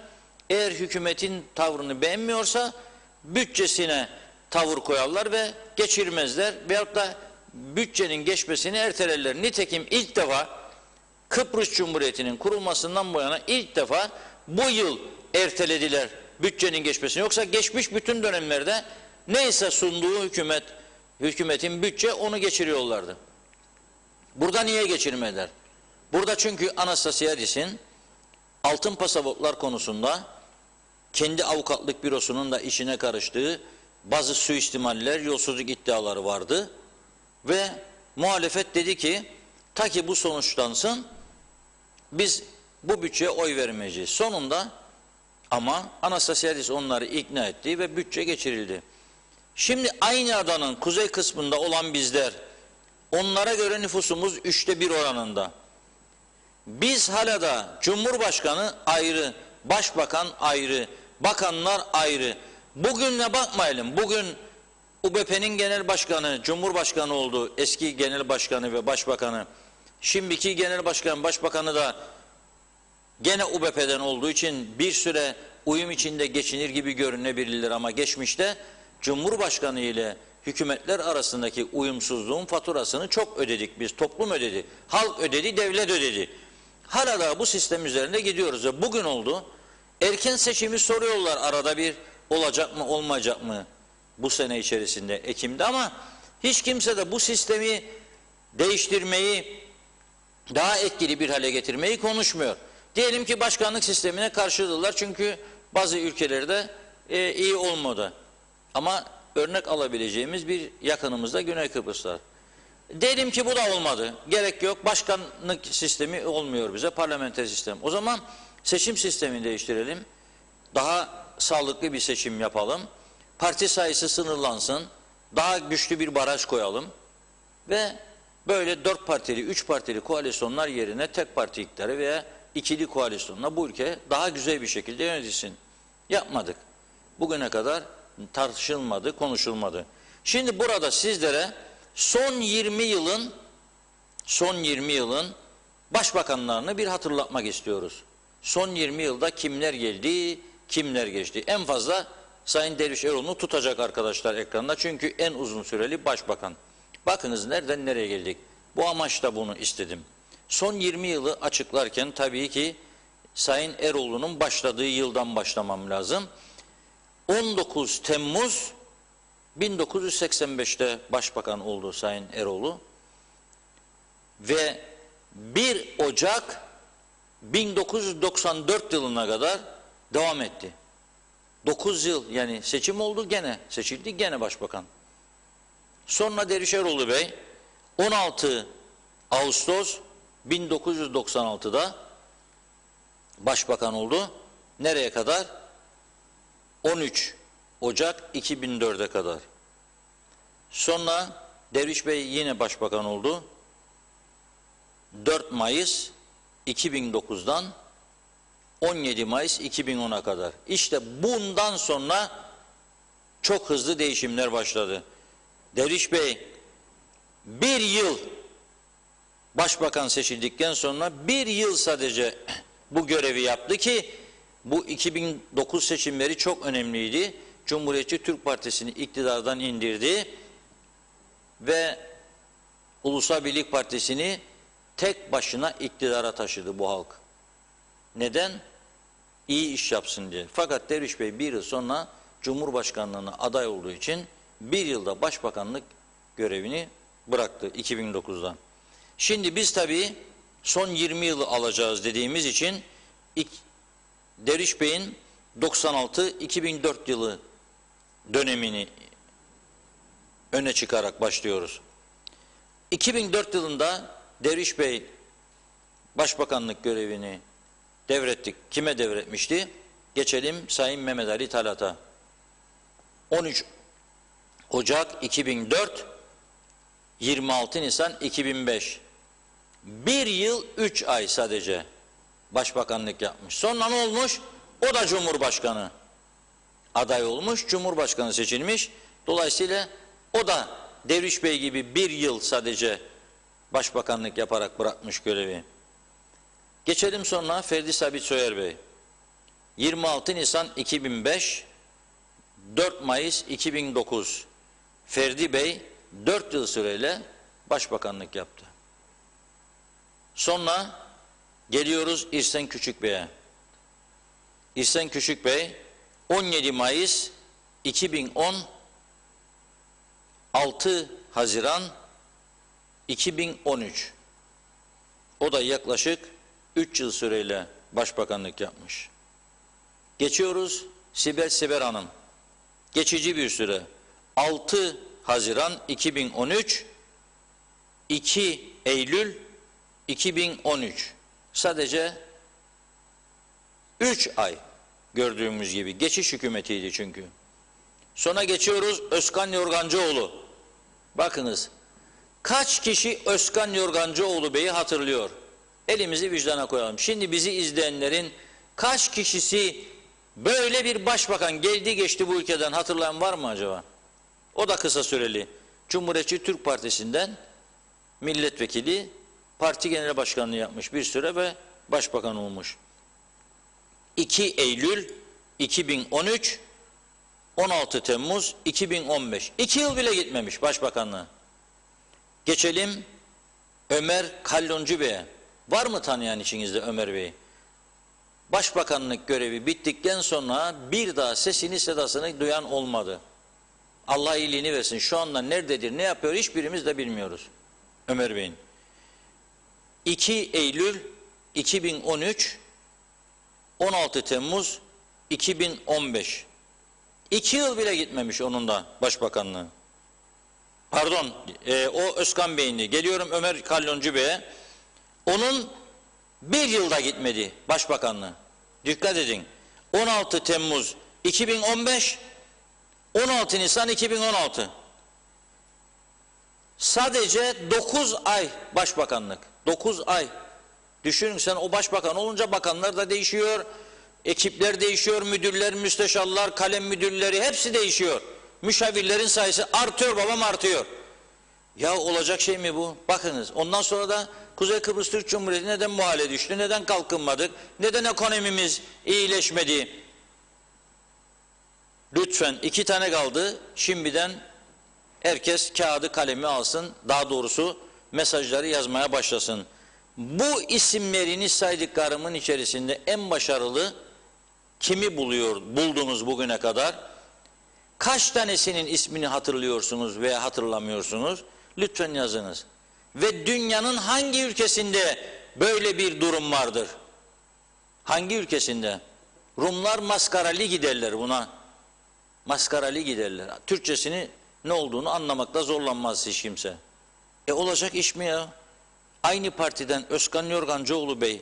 eğer hükümetin tavrını beğenmiyorsa bütçesine tavır koyarlar ve geçirmezler veyahut da bütçenin geçmesini ertelerler. Nitekim ilk defa Kıbrıs Cumhuriyeti'nin kurulmasından bu yana ilk defa bu yıl ertelediler bütçenin geçmesini. Yoksa geçmiş bütün dönemlerde neyse sunduğu hükümetin bütçe onu geçiriyorlardı. Burada niye geçirmediler? Burada çünkü Anastasiadis'in altın pasaportlar konusunda kendi avukatlık bürosunun da işine karıştığı bazı suistimaller, yolsuzluk iddiaları vardı ve muhalefet dedi ki ta ki bu sonuçlansın biz bu bütçeye oy vermeyeceğiz. Sonunda ama Anastasiadis onları ikna etti ve bütçe geçirildi. Şimdi aynı adanın kuzey kısmında olan bizler, onlara göre nüfusumuz 1/3 oranında. Biz hala da Cumhurbaşkanı ayrı, Başbakan ayrı, bakanlar ayrı. Bugüne bakmayalım. Bugün UBP'nin genel başkanı, Cumhurbaşkanı oldu. Eski genel başkanı ve başbakanı. Şimdiki genel başkan, başbakanı da gene UBP'den olduğu için bir süre uyum içinde geçinir gibi görünebilirler ama geçmişte Cumhurbaşkanı ile hükümetler arasındaki uyumsuzluğun faturasını çok ödedik biz. Toplum ödedi, halk ödedi, devlet ödedi. Hala da bu sistem üzerinde gidiyoruz ve bugün oldu. Erken seçimi soruyorlar arada bir, olacak mı olmayacak mı bu sene içerisinde Ekim'de, ama hiç kimse de bu sistemi değiştirmeyi, daha etkili bir hale getirmeyi konuşmuyor. Diyelim ki başkanlık sistemine karşıdırlar çünkü bazı ülkelerde iyi olmadı. Ama örnek alabileceğimiz bir yakınımızda Güney Kıbrıs'ta. Diyelim ki bu da olmadı. Gerek yok. Başkanlık sistemi olmuyor bize. Parlamenter sistem. O zaman seçim sistemini değiştirelim. Daha sağlıklı bir seçim yapalım. Parti sayısı sınırlansın. Daha güçlü bir baraj koyalım. Ve böyle 4 partili, 3 partili koalisyonlar yerine tek parti iktidarı veya ikili koalisyonla bu ülke daha güzel bir şekilde yönetilsin. Yapmadık. Bugüne kadar tartışılmadı, konuşulmadı. Şimdi burada sizlere son 20 yılın başbakanlarını bir hatırlatmak istiyoruz. Son 20 yılda kimler geldi, kimler geçti. En fazla Sayın Derviş Eroğlu'nu tutacak arkadaşlar ekranda. Çünkü en uzun süreli başbakan. Bakınız nereden nereye geldik. Bu amaçla bunu istedim. Son 20 yılı açıklarken tabii ki Sayın Eroğlu'nun başladığı yıldan başlamam lazım. 19 Temmuz 1985'te başbakan oldu Sayın Eroğlu ve 1 Ocak 1994 yılına kadar devam etti. 9 yıl, yani seçim oldu, gene seçildi, gene başbakan. Sonra Derviş Eroğlu Bey 16 Ağustos 1996'da başbakan oldu. Nereye kadar? 13 Ocak 2004'e kadar. Sonra Derviş Bey yine başbakan oldu. 4 Mayıs 2009'dan 17 Mayıs 2010'a kadar. İşte bundan sonra çok hızlı değişimler başladı. Derviş Bey bir yıl başbakan seçildikten sonra bir yıl sadece bu görevi yaptı ki bu 2009 seçimleri çok önemliydi. Cumhuriyetçi Türk Partisi'ni iktidardan indirdi ve Ulusal Birlik Partisi'ni tek başına iktidara taşıdı bu halk. Neden? İyi iş yapsın diye. Fakat Derviş Bey bir yıl sonra Cumhurbaşkanlığına aday olduğu için bir yılda başbakanlık görevini bıraktı 2009'dan. Şimdi biz tabii son 20 yılı alacağız dediğimiz için Derviş Bey'in 96-2004 yılı dönemini öne çıkarak başlıyoruz. 2004 yılında Derviş Bey başbakanlık görevini devrettik. Kime devretmişti? Geçelim Sayın Mehmet Ali Talat'a. 13 Ocak 2004, 26 Nisan 2005. Bir yıl 3 ay sadece başbakanlık yapmış. Sonra ne olmuş? O da Cumhurbaşkanı aday olmuş, Cumhurbaşkanı seçilmiş. Dolayısıyla o da Derviş Bey gibi bir yıl sadece başbakanlık yaparak bırakmış görevi. Geçelim sonra Ferdi Sabit Soyer Bey. 26 Nisan 2005, 4 Mayıs 2009. Ferdi Bey 4 yıl süreyle başbakanlık yaptı. Sonra geliyoruz İhsan Küçük Bey'e. İhsan Küçük Bey 17 Mayıs 2010, 6 Haziran 2013. O da yaklaşık 3 yıl süreyle başbakanlık yapmış. Geçiyoruz Sibel Sever Hanım. Geçici bir süre. 6 Haziran 2013, 2 Eylül 2013. Sadece 3 ay gördüğümüz gibi. Geçiş hükümetiydi çünkü. Sonra geçiyoruz Özkan Yorgancıoğlu. Bakınız kaç kişi Özkan Yorgancıoğlu Bey'i hatırlıyor? Elimizi vicdana koyalım. Şimdi bizi izleyenlerin kaç kişisi böyle bir başbakan geldi geçti bu ülkeden hatırlayan var mı acaba? O da kısa süreli. Cumhuriyetçi Türk Partisi'nden milletvekili, parti genel başkanlığı yapmış bir süre ve başbakan olmuş. 2 Eylül 2013, 16 Temmuz 2015. 2 yıl bile gitmemiş başbakanlığı. Geçelim Ömer Kalloncu Bey'e. Var mı tanıyan içinizde Ömer Bey'i? Başbakanlık görevi bittikten sonra bir daha sesini sedasını duyan olmadı. Allah iyiliğini versin. Şu anda nerededir, ne yapıyor hiçbirimiz de bilmiyoruz Ömer Bey'in. 2 Eylül 2013, 16 Temmuz 2015. 2 yıl bile gitmemiş onun da başbakanlığı. Pardon, o Özkan Bey'indi. Geliyorum Ömer Kalloncu Bey'e. Onun bir yılda gitmedi başbakanlığı. Dikkat edin. 16 Temmuz 2015, 16 Nisan 2016. Sadece 9 ay başbakanlık. 9 ay. Düşünün sen o başbakan olunca bakanlar da değişiyor. Ekipler değişiyor. Müdürler, müsteşarlar, kalem müdürleri hepsi değişiyor. Müşavirlerin sayısı artıyor babam artıyor. Ya olacak şey mi bu? Bakınız ondan sonra da Kuzey Kıbrıs Türk Cumhuriyeti neden bu hale düştü? Neden kalkınmadık? Neden ekonomimiz iyileşmedi? Lütfen 2 tane kaldı. Şimdiden herkes kağıdı kalemi alsın. Daha doğrusu mesajları yazmaya başlasın. Bu isimlerini saydıklarımın içerisinde en başarılı kimi buldunuz bugüne kadar? Kaç tanesinin ismini hatırlıyorsunuz veya hatırlamıyorsunuz? Lütfen yazınız. Ve dünyanın hangi ülkesinde böyle bir durum vardır? Hangi ülkesinde? Rumlar maskara ligi derler buna. Maskara ligi derler. Türkçesini ne olduğunu anlamakta zorlanmaz hiç kimse. Olacak iş mi ya? Aynı partiden Özkan Yorgancıoğlu Bey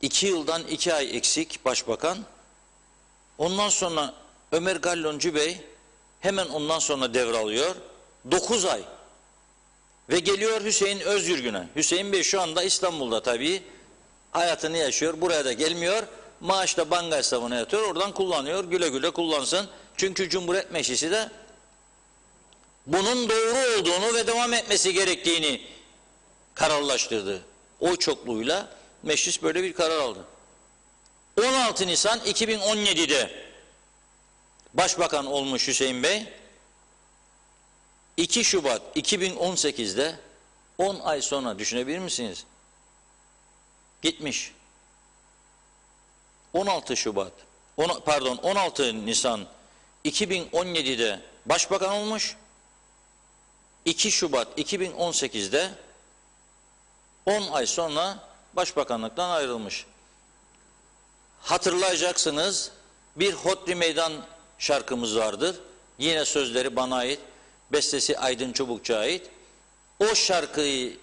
2 yıldan 2 ay eksik başbakan. Ondan sonra Ömer Galloncu Bey hemen ondan sonra devralıyor. 9 ay. Ve geliyor Hüseyin Özyürgün'e. Hüseyin Bey şu anda İstanbul'da tabii hayatını yaşıyor. Buraya da gelmiyor. Maaşla banka hesabına yatıyor. Oradan kullanıyor. Güle güle kullansın. Çünkü Cumhuriyet Meclisi de bunun doğru olduğunu ve devam etmesi gerektiğini kararlaştırdı. Oy çokluğuyla meclis böyle bir karar aldı. 16 Nisan 2017'de başbakan olmuş Hüseyin Bey. 2 Şubat 2018'de 10 ay sonra düşünebilir misiniz? Gitmiş. 16 Nisan 2017'de başbakan olmuş. 2 Şubat 2018'de 10 ay sonra başbakanlıktan ayrılmış. Hatırlayacaksınız, bir Hodri Meydan şarkımız vardır. Yine sözleri bana ait, bestesi Aydın Çubukçu'ya ait. O şarkıyı,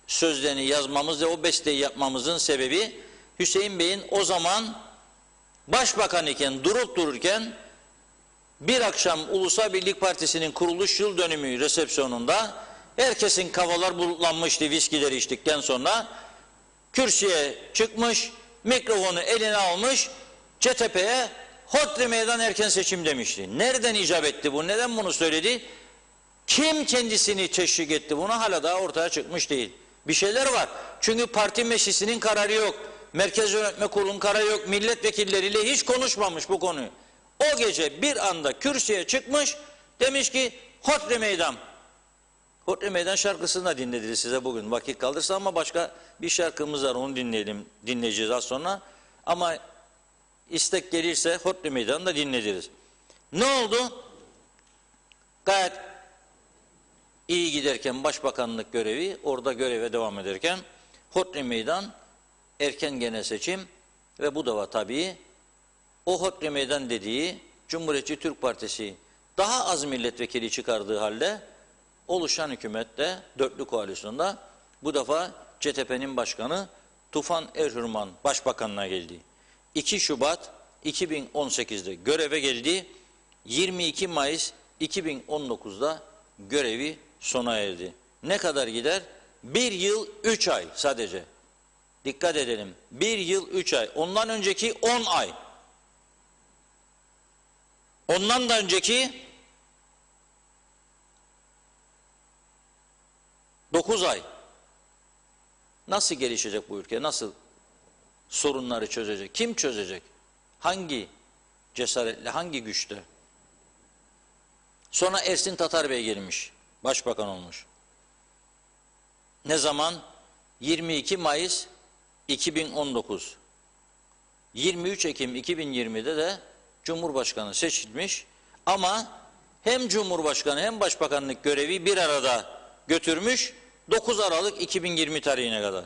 sözlerini yazmamız ve o besteyi yapmamızın sebebi Hüseyin Bey'in o zaman başbakan iken, durup dururken bir akşam Ulusal Birlik Partisi'nin kuruluş yıl dönümü resepsiyonunda herkesin kafalar bulutlanmıştı viskileri içtikten sonra. Kürsüye çıkmış, mikrofonu eline almış, CTP'ye Hodri Meydan erken seçim demişti. Nereden icap etti bu? Neden bunu söyledi? Kim kendisini teşvik etti? Buna hala daha ortaya çıkmış değil. Bir şeyler var. Çünkü parti meclisinin kararı yok. Merkez Yönetme Kurulu'nun kararı yok. Milletvekilleriyle hiç konuşmamış bu konuyu. O gece bir anda kürsüye çıkmış, demiş ki Hodri Meydan. Hodri Meydan şarkısını da dinlediniz size bugün vakit kalırsa, ama başka bir şarkımız var, onu dinleyeceğiz az sonra. Ama istek gelirse Hodri Meydan'ı da dinlediniz. Ne oldu? Gayet iyi giderken başbakanlık görevi, orada göreve devam ederken Hodri Meydan erken genel seçim ve bu da tabii o Hodri Meydan dediği Cumhuriyetçi Türk Partisi daha az milletvekili çıkardığı halde oluşan hükümette, dörtlü koalisyonda bu defa CTP'nin başkanı Tufan Erhürman başbakanlığa geldi. 2 Şubat 2018'de göreve geldi. 22 Mayıs 2019'da görevi sona erdi. Ne kadar gider? 1 yıl 3 ay sadece. Dikkat edelim. 1 yıl 3 ay. Ondan önceki 10 ay. Ondan da önceki 9 ay. Nasıl gelişecek bu ülke? Nasıl sorunları çözecek? Kim çözecek? Hangi cesaretle, hangi güçte? Sonra Ersin Tatar Bey gelmiş. Başbakan olmuş. Ne zaman? 22 Mayıs 2019. 23 Ekim 2020'de de Cumhurbaşkanı seçilmiş. Ama hem Cumhurbaşkanı hem Başbakanlık görevi bir arada götürmüş 9 Aralık 2020 tarihine kadar.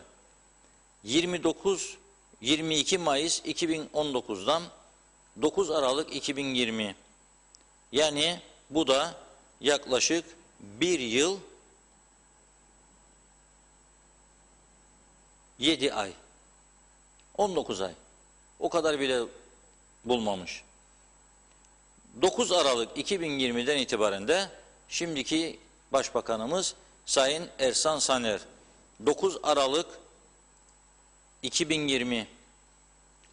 22 Mayıs 2019'dan 9 Aralık 2020, yani bu da yaklaşık 1 yıl 7 ay, 19 ay, o kadar bile bulmamış. 9 Aralık 2020'den itibaren de şimdiki Başbakanımız Sayın Ersan Saner, 9 Aralık 2020,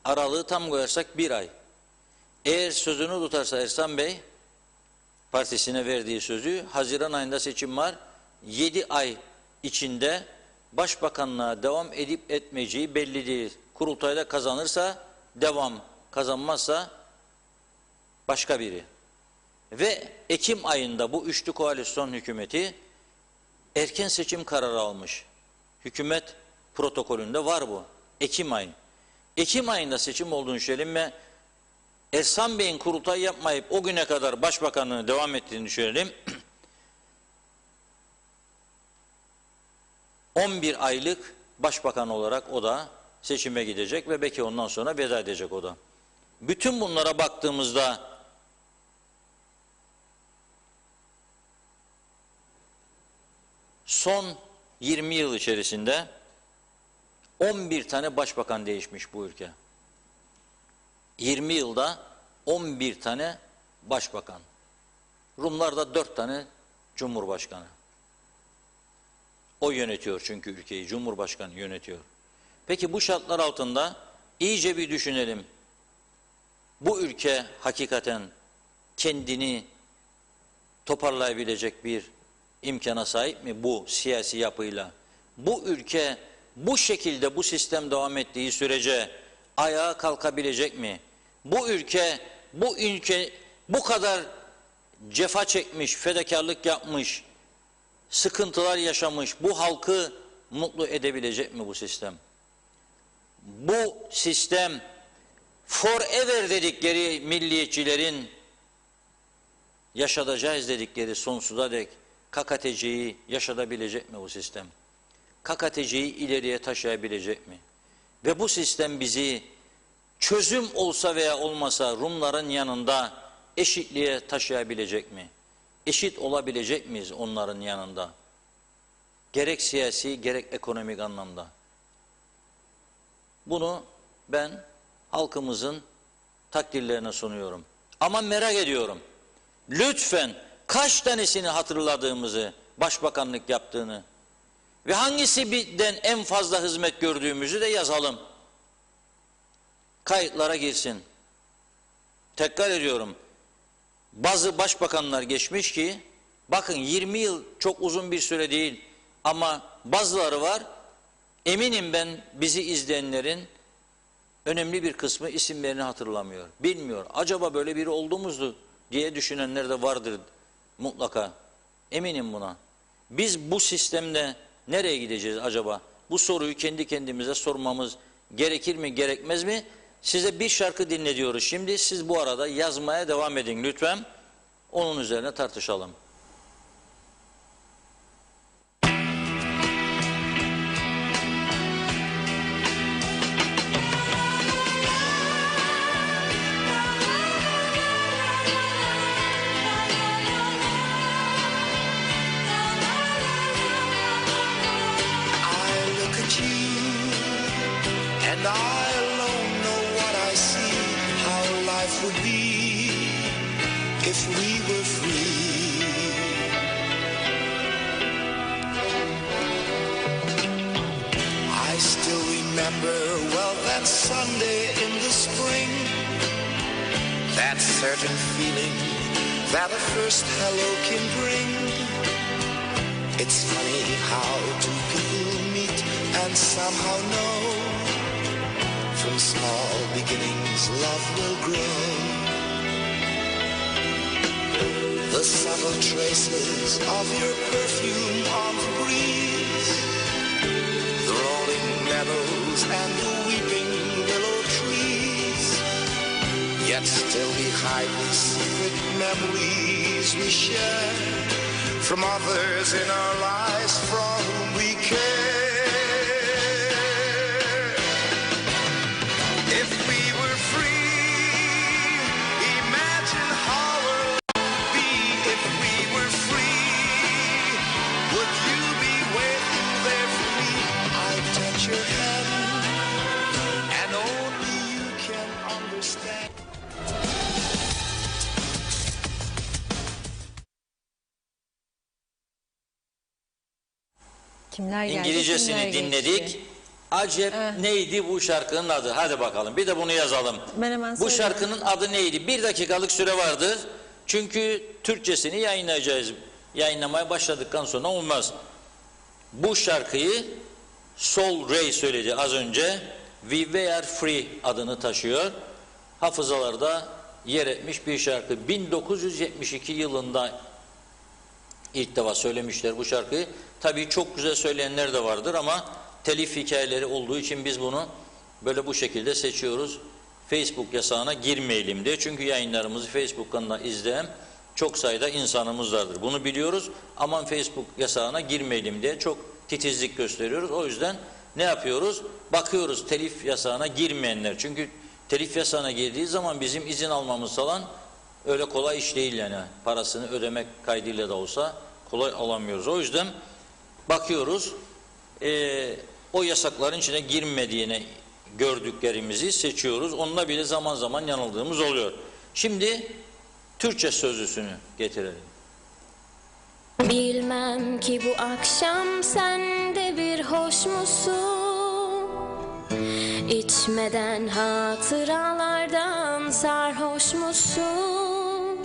aralığı tam koyarsak 1 ay. Eğer sözünü tutarsa Ersan Bey, partisine verdiği sözü, Haziran ayında seçim var, 7 ay içinde başbakanlığa devam edip etmeyeceği belli değil. Kurultayda kazanırsa devam, kazanmazsa başka biri. Ve Ekim ayında bu üçlü koalisyon hükümeti erken seçim kararı almış. Hükümet protokolünde var bu. Ekim ayı. Ekim ayında seçim olduğunu söyleyelim ve Ersan Bey'in kurultay yapmayıp o güne kadar başbakanlığını devam ettiğini söyleyelim. 11 aylık başbakan olarak o da seçime gidecek ve belki ondan sonra veda edecek o da. Bütün bunlara baktığımızda son 20 yıl içerisinde 11 tane başbakan değişmiş bu ülke. 20 yılda 11 tane başbakan. Rumlarda 4 tane cumhurbaşkanı. O yönetiyor çünkü ülkeyi, cumhurbaşkanı yönetiyor. Peki bu şartlar altında iyice bir düşünelim. Bu ülke hakikaten kendini toparlayabilecek bir imkana sahip mi bu siyasi yapıyla? Bu ülke bu şekilde bu sistem devam ettiği sürece ayağa kalkabilecek mi? Bu ülke bu kadar cefa çekmiş, fedakarlık yapmış, sıkıntılar yaşamış, bu halkı mutlu edebilecek mi bu sistem? Bu sistem forever dedikleri milliyetçilerin yaşatacağız dedikleri sonsuza dek KKTC'yi yaşatabilecek mi bu sistem? KKTC'yi ileriye taşıyabilecek mi? Ve bu sistem bizi çözüm olsa veya olmasa Rumların yanında eşitliğe taşıyabilecek mi? Eşit olabilecek miyiz onların yanında? Gerek siyasi gerek ekonomik anlamda. Bunu ben halkımızın takdirlerine sunuyorum. Ama merak ediyorum. Lütfen kaç tanesini hatırladığımızı, başbakanlık yaptığını ve hangisinden en fazla hizmet gördüğümüzü de yazalım. Kayıtlara girsin. Tekrar ediyorum. Bazı başbakanlar geçmiş ki, bakın 20 yıl çok uzun bir süre değil ama bazıları var. Eminim ben bizi izleyenlerin önemli bir kısmı isimlerini hatırlamıyor, bilmiyor. Acaba böyle biri olduğumuzu diye düşünenler de vardır mutlaka. Eminim buna. Biz bu sistemde nereye gideceğiz acaba? Bu soruyu kendi kendimize sormamız gerekir mi, gerekmez mi? Size bir şarkı dinletiyoruz. Şimdi siz bu arada yazmaya devam edin lütfen. Onun üzerine tartışalım. And I alone know what I see, how life would be if we were free. I still remember well that Sunday in the spring, that certain feeling that a first hello can bring. It's funny how two people meet and somehow know from small beginnings love will grow. The subtle traces of your perfume on the breeze, the rolling meadows and the weeping willow trees, yet still we hide the secret memories we share from others in our lives from whom we care. Kimler geldi, İngilizcesini kimler dinledik. geçti? Acep neydi bu şarkının adı? Hadi bakalım bir de bunu yazalım. Ben hemen bu söyleyeyim. şarkının adı neydi? 1 dakikalık süre vardır. Çünkü Türkçesini yayınlayacağız. Yayınlamaya başladıktan sonra olmaz. Bu şarkıyı Sol Ray söyledi az önce. We Were Free adını taşıyor. Hafızalarda yer etmiş bir şarkı. 1972 yılında ilk defa söylemişler bu şarkıyı. Tabii çok güzel söyleyenler de vardır ama telif hikayeleri olduğu için biz bunu böyle bu şekilde seçiyoruz. Facebook yasağına girmeyelim diye. Çünkü yayınlarımızı Facebook'tan da izleyen çok sayıda insanımız vardır. Bunu biliyoruz. Aman Facebook yasağına girmeyelim diye çok titizlik gösteriyoruz. O yüzden ne yapıyoruz? Bakıyoruz telif yasağına girmeyenler. Çünkü telif yasağına girdiği zaman bizim izin almamız falan öyle kolay iş değil yani. Parasını ödemek kaydıyla da olsa kolay alamıyoruz. O yüzden bakıyoruz o yasakların içine girmediğini gördüklerimizi seçiyoruz. Onunla bile zaman zaman yanıldığımız oluyor. Şimdi Türkçe sözlüsünü getirelim. Bilmem ki bu akşam sen de bir hoş musun? İçmeden hatıralardan sarhoş musun?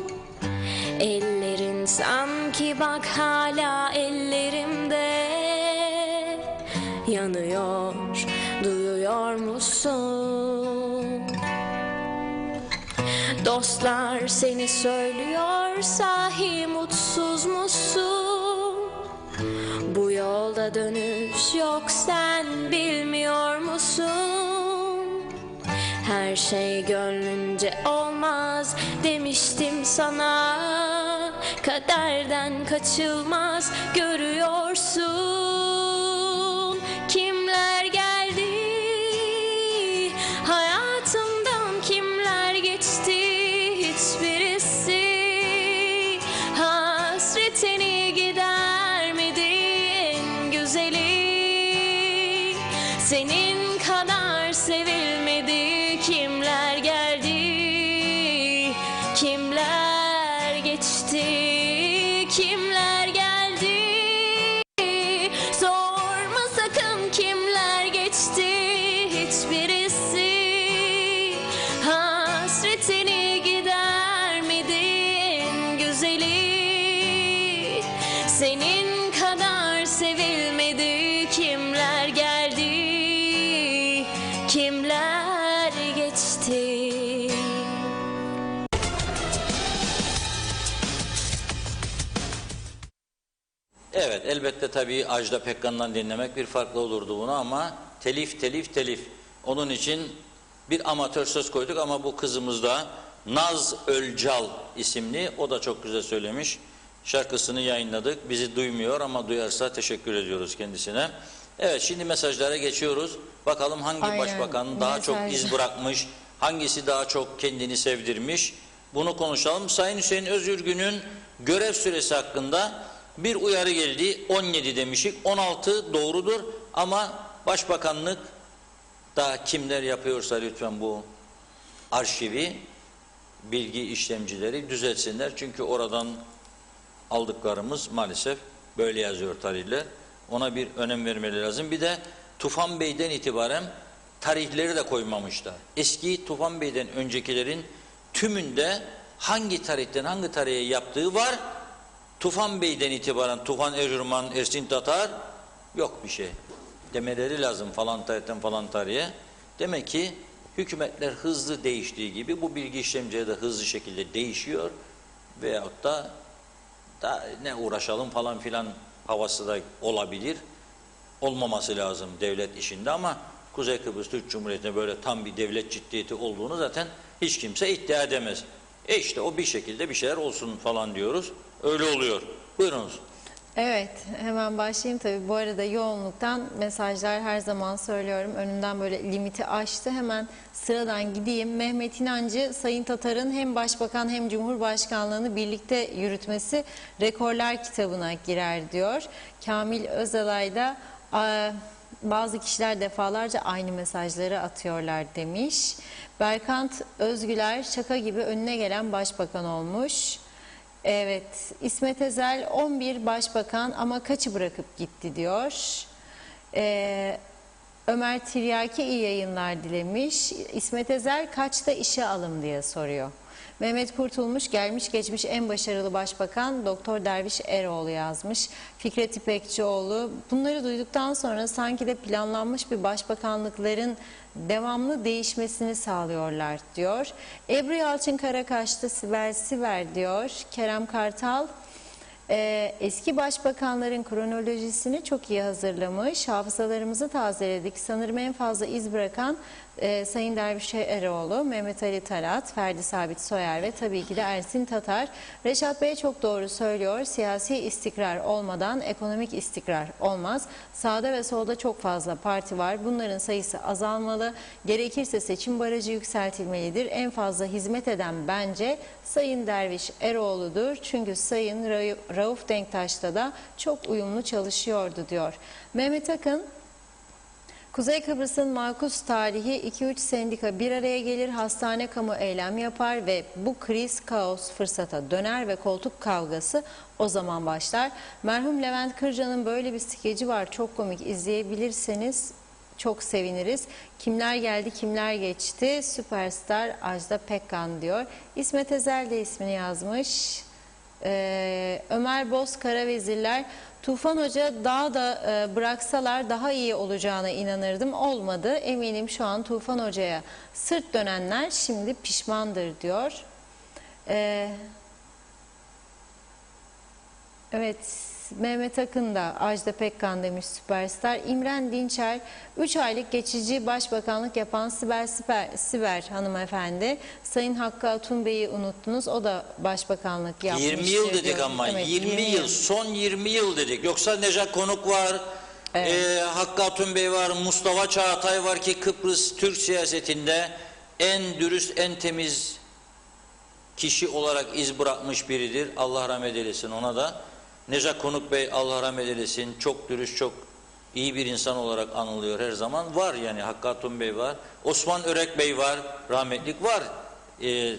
Ellerin sanki bak hala ellerimde yanıyor, duyuyor musun? Dostlar seni söylüyor, sahi mutsuz musun? Bu yolda dönüş yok, sen bilmiyor musun? Her şey gönlünce olmaz demiştim sana. Kaderden kaçılmaz görüyorsun. Kimler geldi hayatımdan, kimler geçti? Hiçbirisi hasretini gidermedi en güzeli. Senin kadar sevilmedi. Kimler geldi, kimler geçti, kimler geldi? Sorma sakın kimler geçti. Hiçbirisi hasretini gidermedi en güzeli. Senin kadar sevilmedi. Kimler geldi, kimler geçti? Evet, elbette tabii Ajda Pekkan'dan dinlemek bir farklı olurdu bunu ama telif. Onun için bir amatör söz koyduk ama bu kızımız da Naz Ölcal isimli, o da çok güzel söylemiş. Şarkısını yayınladık. Bizi duymuyor ama duyarsa teşekkür ediyoruz kendisine. Evet, şimdi mesajlara geçiyoruz. Bakalım hangi başbakan daha çok iz bırakmış, hangisi daha çok kendini sevdirmiş. Bunu konuşalım. Sayın Hüseyin Özürgün'ün görev süresi hakkında bir uyarı geldi. 17 demişik. 16 doğrudur ama başbakanlık da kimler yapıyorsa lütfen bu arşivi, bilgi işlemcileri düzeltsinler. Çünkü oradan aldıklarımız maalesef böyle yazıyor tarihler. Ona bir önem vermeleri lazım. Bir de Tufan Bey'den itibaren tarihleri de koymamışlar. Eski Tufan Bey'den öncekilerin tümünde hangi tarihten hangi tarihe yaptığı var. Tufan Bey'den itibaren Tufan Erjurman, Ersin Tatar yok bir şey. Demeleri lazım falan tarihten falan tarihe. Demek ki hükümetler hızlı değiştiği gibi bu bilgi işlemcileri de hızlı şekilde değişiyor. Veyahut da ne uğraşalım falan filan havası da olabilir. Olmaması lazım devlet işinde ama Kuzey Kıbrıs Türk Cumhuriyeti'nde böyle tam bir devlet ciddiyeti olduğunu zaten hiç kimse iddia edemez. İşte o bir şekilde bir şeyler olsun falan diyoruz. Öyle oluyor. Buyurunuz. Evet, hemen başlayayım tabii. Bu arada yoğunluktan mesajlar her zaman söylüyorum. Önümden böyle limiti aştı. Hemen sıradan gideyim. Mehmet İnancı, Sayın Tatar'ın hem Başbakan hem Cumhurbaşkanlığını birlikte yürütmesi rekorlar kitabına girer diyor. Kamil Özalay da bazı kişiler defalarca aynı mesajları atıyorlar demiş. Berkant Özgüler şaka gibi önüne gelen başbakan olmuş. Evet, İsmet Ezel 11 başbakan ama kaçı bırakıp gitti diyor. Ömer Tiryaki iyi yayınlar dilemiş. İsmet Ezel kaçta işe alım diye soruyor. Mehmet Kurtulmuş gelmiş geçmiş en başarılı başbakan Doktor Derviş Eroğlu yazmış. Fikret İpekçioğlu bunları duyduktan sonra sanki de planlanmış bir başbakanlıkların devamlı değişmesini sağlıyorlar diyor. Ebru Yalçın Karakaş'ta Sibel Siver diyor. Kerem Kartal eski başbakanların kronolojisini çok iyi hazırlamış. Hafızalarımızı tazeledik. Sanırım en fazla iz bırakan Sayın Derviş Eroğlu, Mehmet Ali Talat, Ferdi Sabit Soyer ve tabii ki de Ersin Tatar. Reşat Bey çok doğru söylüyor. Siyasi istikrar olmadan ekonomik istikrar olmaz. Sağda ve solda çok fazla parti var. Bunların sayısı azalmalı. Gerekirse seçim barajı yükseltilmelidir. En fazla hizmet eden bence Sayın Derviş Eroğlu'dur. Çünkü Sayın Rauf Denktaş'ta da çok uyumlu çalışıyordu diyor. Mehmet Akın, Kuzey Kıbrıs'ın makus tarihi 2-3 sendika bir araya gelir, hastane kamu eylem yapar ve bu kriz, kaos fırsata döner ve koltuk kavgası o zaman başlar. Merhum Levent Kırca'nın böyle bir skeci var, çok komik, izleyebilirseniz çok seviniriz. Kimler geldi kimler geçti, süperstar Ajda Pekkan diyor. İsmet Ezel de ismini yazmış. Ömer Boz Karavezirler, Tufan Hoca daha da bıraksalar daha iyi olacağına inanırdım. Olmadı. Eminim şu an Tufan Hoca'ya sırt dönenler şimdi pişmandır diyor. Evet, Mehmet Akın da Ajda Pekkan demiş süperstar. İmren Dinçer, 3 aylık geçici başbakanlık yapan Siber hanımefendi. Sayın Hakkı Atun Bey'i unuttunuz. O da başbakanlık yapmıştır. 20 yıl dedik diyor. ama Evet, 20 yıl. Son 20 yıl dedik. Yoksa Nejat Konuk var, Hakkı Atun Bey var, Mustafa Çağatay var ki Kıbrıs Türk siyasetinde en dürüst, en temiz kişi olarak iz bırakmış biridir. Allah rahmet eylesin ona da. Nejat Konuk Bey Allah rahmet eylesin, çok dürüst, çok iyi bir insan olarak anılıyor her zaman. Var yani Hakkı Atun Bey var, Osman Örek Bey var, rahmetlik var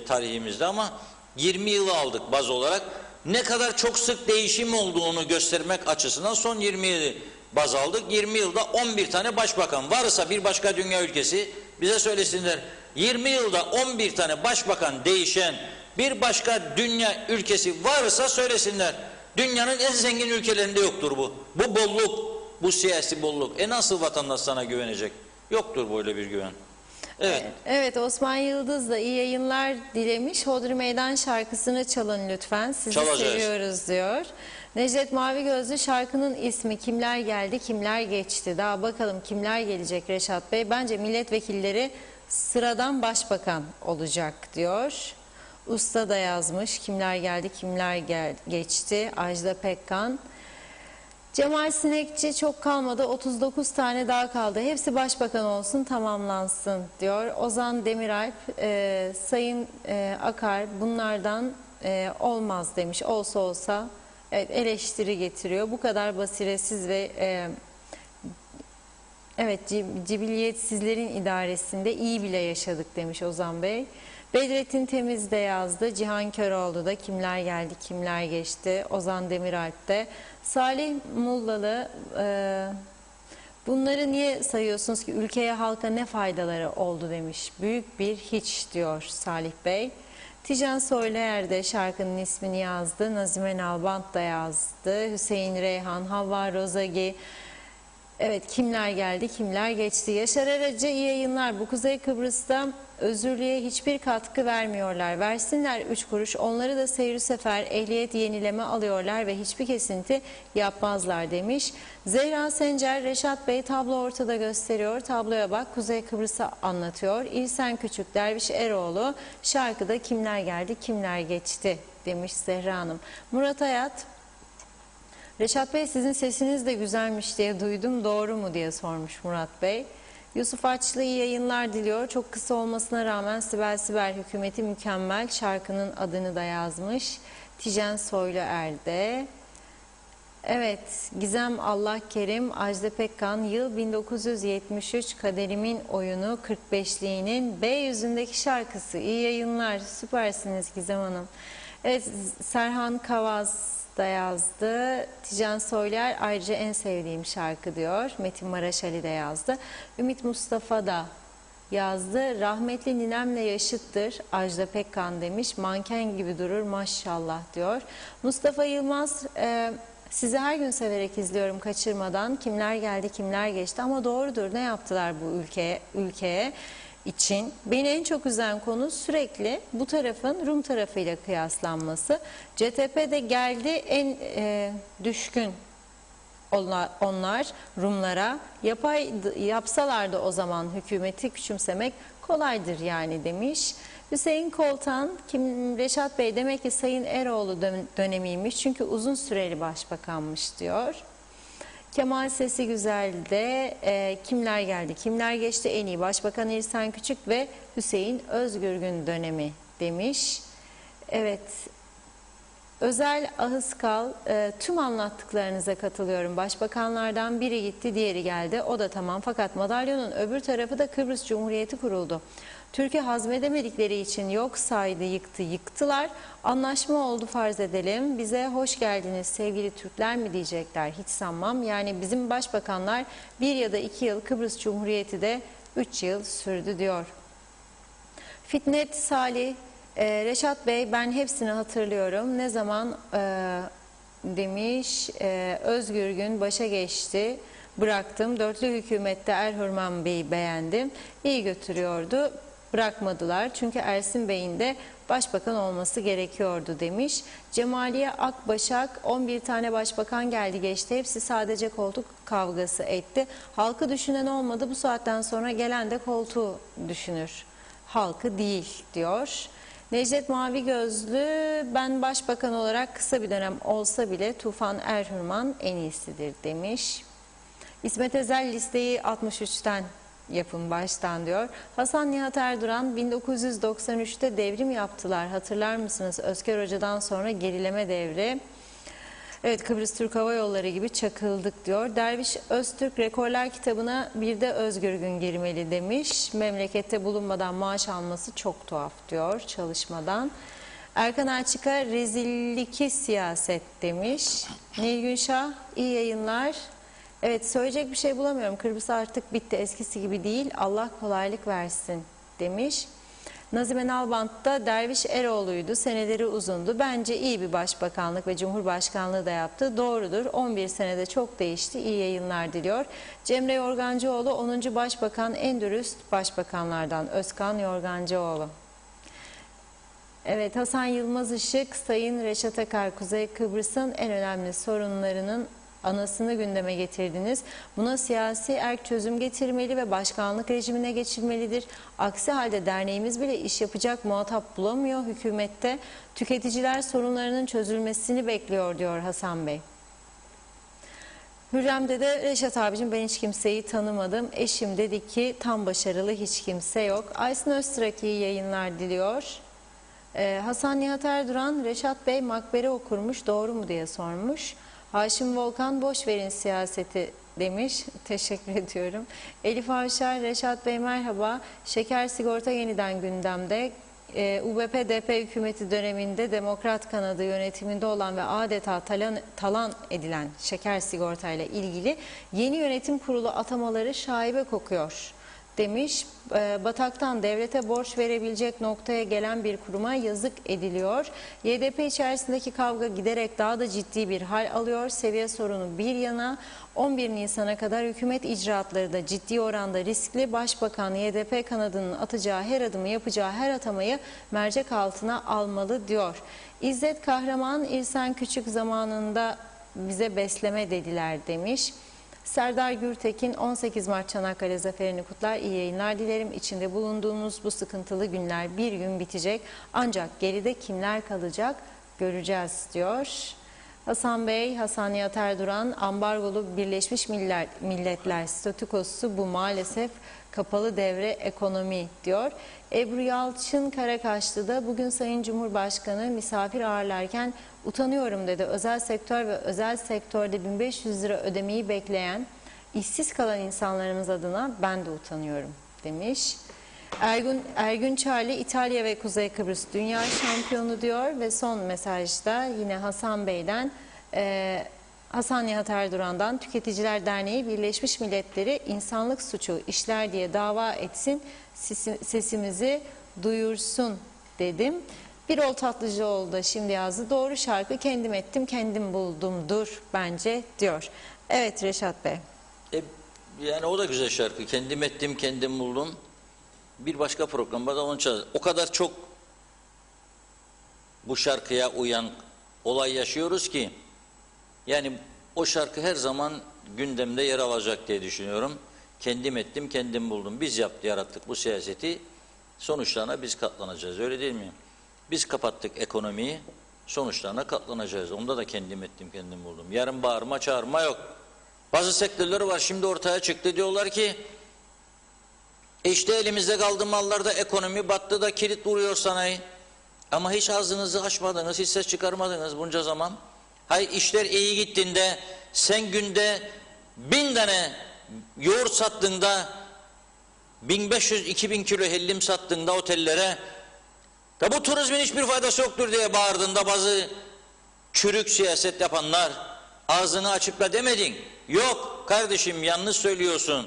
tarihimizde ama 20 yılı aldık baz olarak. Ne kadar çok sık değişim olduğunu göstermek açısından son 20 yılı baz aldık. 20 yılda 11 tane başbakan varsa bir başka dünya ülkesi bize söylesinler. 20 yılda 11 tane başbakan değişen bir başka dünya ülkesi varsa söylesinler. Dünyanın en zengin ülkelerinde yoktur bu. Bu bolluk, bu siyasi bolluk. Nasıl vatandaş sana güvenecek? Yoktur böyle bir güven. Evet. Evet, Osman Yıldız da iyi yayınlar dilemiş. Hodri Meydan şarkısını çalın lütfen. Sizi seviyoruz diyor. Necdet Mavi Gözlü, şarkının ismi Kimler Geldi Kimler Geçti. Daha bakalım kimler gelecek Reşat Bey. Bence milletvekilleri sıradan başbakan olacak diyor. Usta da yazmış. Kimler geldi, kimler geçti. Ajda Pekkan. Cemal Sinekçi, çok kalmadı. 39 tane daha kaldı. Hepsi başbakan olsun, tamamlansın diyor. Ozan Demiralp, Sayın Akar bunlardan olmaz demiş. Olsa olsa evet, eleştiri getiriyor. Bu kadar basiretsiz ve evet cibiliyetsizlerin idaresinde iyi bile yaşadık demiş Ozan Bey. Bedrettin Temiz de yazdı. Cihan Köroğlu da kimler geldi kimler geçti. Ozan Demiralp de. Salih Mullalı, bunları niye sayıyorsunuz ki, ülkeye halka ne faydaları oldu demiş. Büyük bir hiç diyor Salih Bey. Tijan Soyluer de şarkının ismini yazdı. Nazime Nalbant da yazdı. Hüseyin Reyhan, Havva Rozagi. Evet, kimler geldi kimler geçti. Yaşar Aracı, iyi yayınlar. Bu Kuzey Kıbrıs'ta özürlüğe hiçbir katkı vermiyorlar. Versinler 3 kuruş. Onları da seyir sefer, ehliyet yenileme alıyorlar ve hiçbir kesinti yapmazlar demiş. Zehra Sencer, Reşat Bey tablo ortada gösteriyor. Tabloya bak, Kuzey Kıbrıs'ı anlatıyor. İlsen Küçük, Derviş Eroğlu şarkıda kimler geldi kimler geçti demiş Zehra Hanım. Murat Hayat, Reşat Bey sizin sesiniz de güzelmiş diye duydum, doğru mu diye sormuş Murat Bey. Yusuf Açlı iyi yayınlar diliyor. Çok kısa olmasına rağmen Sibel hükümeti mükemmel, şarkının adını da yazmış. Tijen Soyluer de. Evet, Gizem Allah Kerim, Ajda Pekkan, yıl 1973, Kaderimin Oyunu 45'liğinin B yüzündeki şarkısı. İyi yayınlar, süpersiniz Gizem Hanım. Evet, Serhan Kavaz da yazdı. Tijan Soyluer ayrıca en sevdiğim şarkı diyor. Metin Maraş Ali de yazdı. Ümit Mustafa da yazdı. Rahmetli ninemle yaşıttır Ajda Pekkan demiş. Manken gibi durur maşallah diyor. Mustafa Yılmaz, sizi her gün severek izliyorum kaçırmadan. Kimler geldi kimler geçti ama doğrudur, ne yaptılar bu ülkeye için. Beni en çok üzen konu sürekli bu tarafın Rum tarafıyla kıyaslanması. CTP de geldi en düşkün onlar Rumlara. Yapsalardı o zaman hükümeti küçümsemek kolaydır yani demiş. Hüseyin Koltan, Reşat Bey demek ki Sayın Eroğlu dönemiymiş çünkü uzun süreli başbakanmış diyor. Kemal Sesi Güzel'de kimler geldi, kimler geçti, en iyi başbakan İhsan Küçük ve Hüseyin Özgürgün dönemi demiş. Evet, Özel Ahıskal, tüm anlattıklarınıza katılıyorum. Başbakanlardan biri gitti, diğeri geldi. O da tamam. Fakat madalyonun öbür tarafı da Kıbrıs Cumhuriyeti kuruldu. Türkiye hazmedemedikleri için yok saydı, yıktılar. Anlaşma oldu farz edelim. Bize hoş geldiniz sevgili Türkler mi diyecekler? Hiç sanmam. Yani bizim başbakanlar 1 ya da 2 yıl, Kıbrıs Cumhuriyeti de 3 yıl sürdü diyor. Fitnet Salih, Reşat Bey ben hepsini hatırlıyorum. Ne zaman demiş, Özgürgün başa geçti, bıraktım. Dörtlü hükümette Erhürman Bey'i beğendim. İyi götürüyordu, bırakmadılar. Çünkü Ersin Bey'in de başbakan olması gerekiyordu demiş. Cemaliye Akbaşak, 11 tane başbakan geldi geçti. Hepsi sadece koltuk kavgası etti. Halkı düşünen olmadı. Bu saatten sonra gelen de koltuğu düşünür. Halkı değil diyor. Necdet Mavi Gözlü, ben başbakan olarak kısa bir dönem olsa bile Tufan Erhürman en iyisidir demiş. İsmet Ezel listeyi 63'ten yapın baştan diyor. Hasan Nihat Erduran 1993'te devrim yaptılar. Hatırlar mısınız? Özker Hoca'dan sonra gerileme devri. Evet, Kıbrıs Türk Hava Yolları gibi çakıldık diyor. Derviş Öztürk rekorlar kitabına bir de Özgürgün girmeli demiş. Memlekette bulunmadan maaş alması çok tuhaf diyor çalışmadan. Erkan Elçika rezilliki siyaset demiş. Nilgün Şah iyi yayınlar. Evet, söyleyecek bir şey bulamıyorum. Kıbrıs artık bitti, eskisi gibi değil. Allah kolaylık versin demiş. Nazime Nalbant da Derviş Eroğlu'ydu. Seneleri uzundu. Bence iyi bir başbakanlık ve cumhurbaşkanlığı da yaptı. Doğrudur. 11 senede çok değişti. İyi yayınlar diliyor. Cemre Yorgancıoğlu 10. Başbakan, en dürüst başbakanlardan. Özkan Yorgancıoğlu. Evet, Hasan Yılmaz Işık, Sayın Reşat Akar, Kuzey Kıbrıs'ın en önemli sorunlarının anasını gündeme getirdiniz. Buna siyasi erk çözüm getirmeli ve başkanlık rejimine geçilmelidir. Aksi halde derneğimiz bile iş yapacak muhatap bulamıyor hükümette. Tüketiciler sorunlarının çözülmesini bekliyor diyor Hasan Bey. Hürrem'de de Reşat abicim ben hiç kimseyi tanımadım. Eşim dedi ki tam başarılı hiç kimse yok. Aysin Öztürk iyi yayınlar diliyor. Hasan Nihat Erduran, Reşat Bey makbere okurmuş doğru mu diye sormuş. Haşim Volkan boş verin siyaseti demiş. Teşekkür ediyorum. Elif Avşar, Reşat Bey merhaba. Şeker sigorta yeniden gündemde. UBP-DP hükümeti döneminde Demokrat kanadı yönetiminde olan ve adeta talan edilen şeker sigorta ile ilgili yeni yönetim kurulu atamaları şaibe kokuyor demiş. Bataktan devlete borç verebilecek noktaya gelen bir kuruma yazık ediliyor. YDP içerisindeki kavga giderek daha da ciddi bir hal alıyor. Seviye sorunu bir yana 11 Nisan'a kadar hükümet icraatları da ciddi oranda riskli. Başbakan YDP kanadının atacağı her adımı, yapacağı her atamayı mercek altına almalı diyor. İzzet Kahraman, İhsan Küçük zamanında bize besleme dediler demiş. Serdar Gürtekin 18 Mart Çanakkale zaferini kutlar. İyi yayınlar dilerim. İçinde bulunduğumuz bu sıkıntılı günler bir gün bitecek. Ancak geride kimler kalacak göreceğiz diyor. Hasan Bey, Hasan Nihat Erduran, ambargolu Birleşmiş Milletler statükosu bu maalesef kapalı devre ekonomi diyor. Ebru Yalçın Karakaşlı'da bugün Sayın Cumhurbaşkanı misafir ağırlarken utanıyorum dedi. Özel sektör ve özel sektörde 1500 lira ödemeyi bekleyen işsiz kalan insanlarımız adına ben de utanıyorum demiş. Ergün Çağrı İtalya ve Kuzey Kıbrıs dünya şampiyonu diyor ve son mesajda yine Hasan Bey'den Hasan Nihat Erduran'dan Tüketiciler Derneği Birleşmiş Milletleri insanlık suçu işler diye dava etsin, sesimizi duyursun dedim. Birol Tatlıcıoğlu da şimdi yazdı. Doğru şarkı kendim ettim, kendim buldumdur bence diyor. Evet Reşat Bey. Yani o da güzel şarkı. Kendim ettim, kendim buldum. Bir başka programda da onu çalacağız. O kadar çok bu şarkıya uyan olay yaşıyoruz ki yani o şarkı her zaman gündemde yer alacak diye düşünüyorum. Kendim ettim, kendim buldum. Biz yarattık bu siyaseti. Sonuçlarına biz katlanacağız. Öyle değil mi? Biz kapattık ekonomiyi. Sonuçlarına katlanacağız. Onda da kendim ettim, kendim buldum. Yarın bağırma, çağırma yok. Bazı sektörleri var şimdi ortaya çıktı. Diyorlar ki işte elimizde kaldı mallarda ekonomi battı da kilit vuruyor sanayi. Ama hiç ağzınızı açmadınız, hiç ses çıkarmadınız bunca zaman. Hayır, işler iyi gittiğinde sen günde 1000 tane yoğurt sattığında 1500-2000 kilo hellim sattığında otellere da bu turizmin hiçbir faydası yoktur diye bağırdığında bazı çürük siyaset yapanlar ağzını açıp da demedin. Yok kardeşim, yanlış söylüyorsun.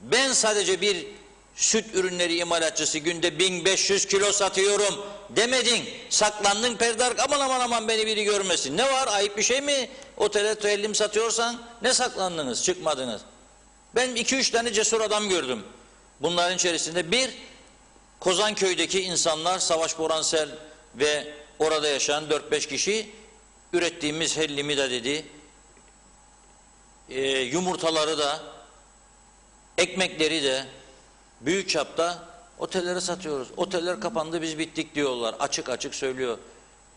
Ben sadece bir süt ürünleri imalatçısı günde 1500 kilo satıyorum demedin. Saklandın perde aman beni biri görmesin. Ne var, ayıp bir şey mi? Otele hellim satıyorsan ne saklandınız, çıkmadınız? Ben 2-3 tane cesur adam gördüm. Bunların içerisinde bir, Kozanköy'deki insanlar, Savaş Boransel ve orada yaşayan 4-5 kişi ürettiğimiz hellimi de dedi, yumurtaları da, ekmekleri de büyük çapta otellere satıyoruz. Oteller kapandı, biz bittik diyorlar. Açık açık söylüyor.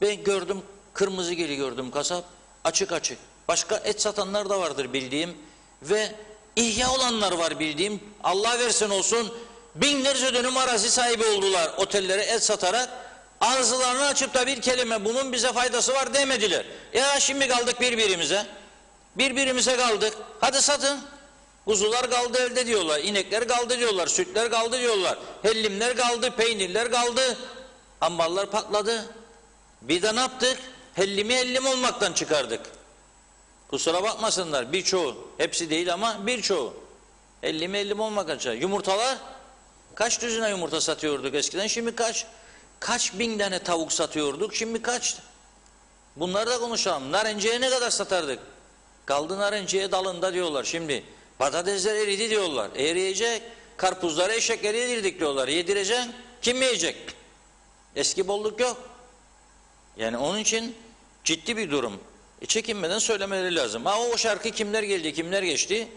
Ben gördüm, Kırmızıgil'i gördüm kasap. Açık açık. Başka et satanlar da vardır bildiğim. Ve ihya olanlar var bildiğim. Allah versin olsun, binlerce dönüm arazi sahibi oldular otellere et satarak. Ağızlarını açıp da bir kelime bunun bize faydası var demediler. Ya şimdi kaldık birbirimize. Birbirimize kaldık. Hadi satın. Kuzular kaldı elde diyorlar. İnekler kaldı diyorlar. Sütler kaldı diyorlar. Hellimler kaldı. Peynirler kaldı. Amballar patladı. Bir de ne yaptık? Hellim olmaktan çıkardık. Kusura bakmasınlar. Birçoğu. Hepsi değil ama birçoğu. Hellim olmaktan çıkardık. Yumurtalar. Kaç düzine yumurta satıyorduk eskiden? Şimdi kaç bin tane tavuk satıyorduk? Şimdi kaç? Bunları da konuşalım. Narenciye ne kadar satardık? Kaldı narenciye dalında diyorlar şimdi. Patatesler eridi diyorlar. Eriyecek. Karpuzları eşekleri yedirdik diyorlar. Yedireceksin. Kim yiyecek? Eski bolluk yok. Yani onun için ciddi bir durum. Çekinmeden söylemeleri lazım. Ha, o şarkı kimler geldi, kimler geçti?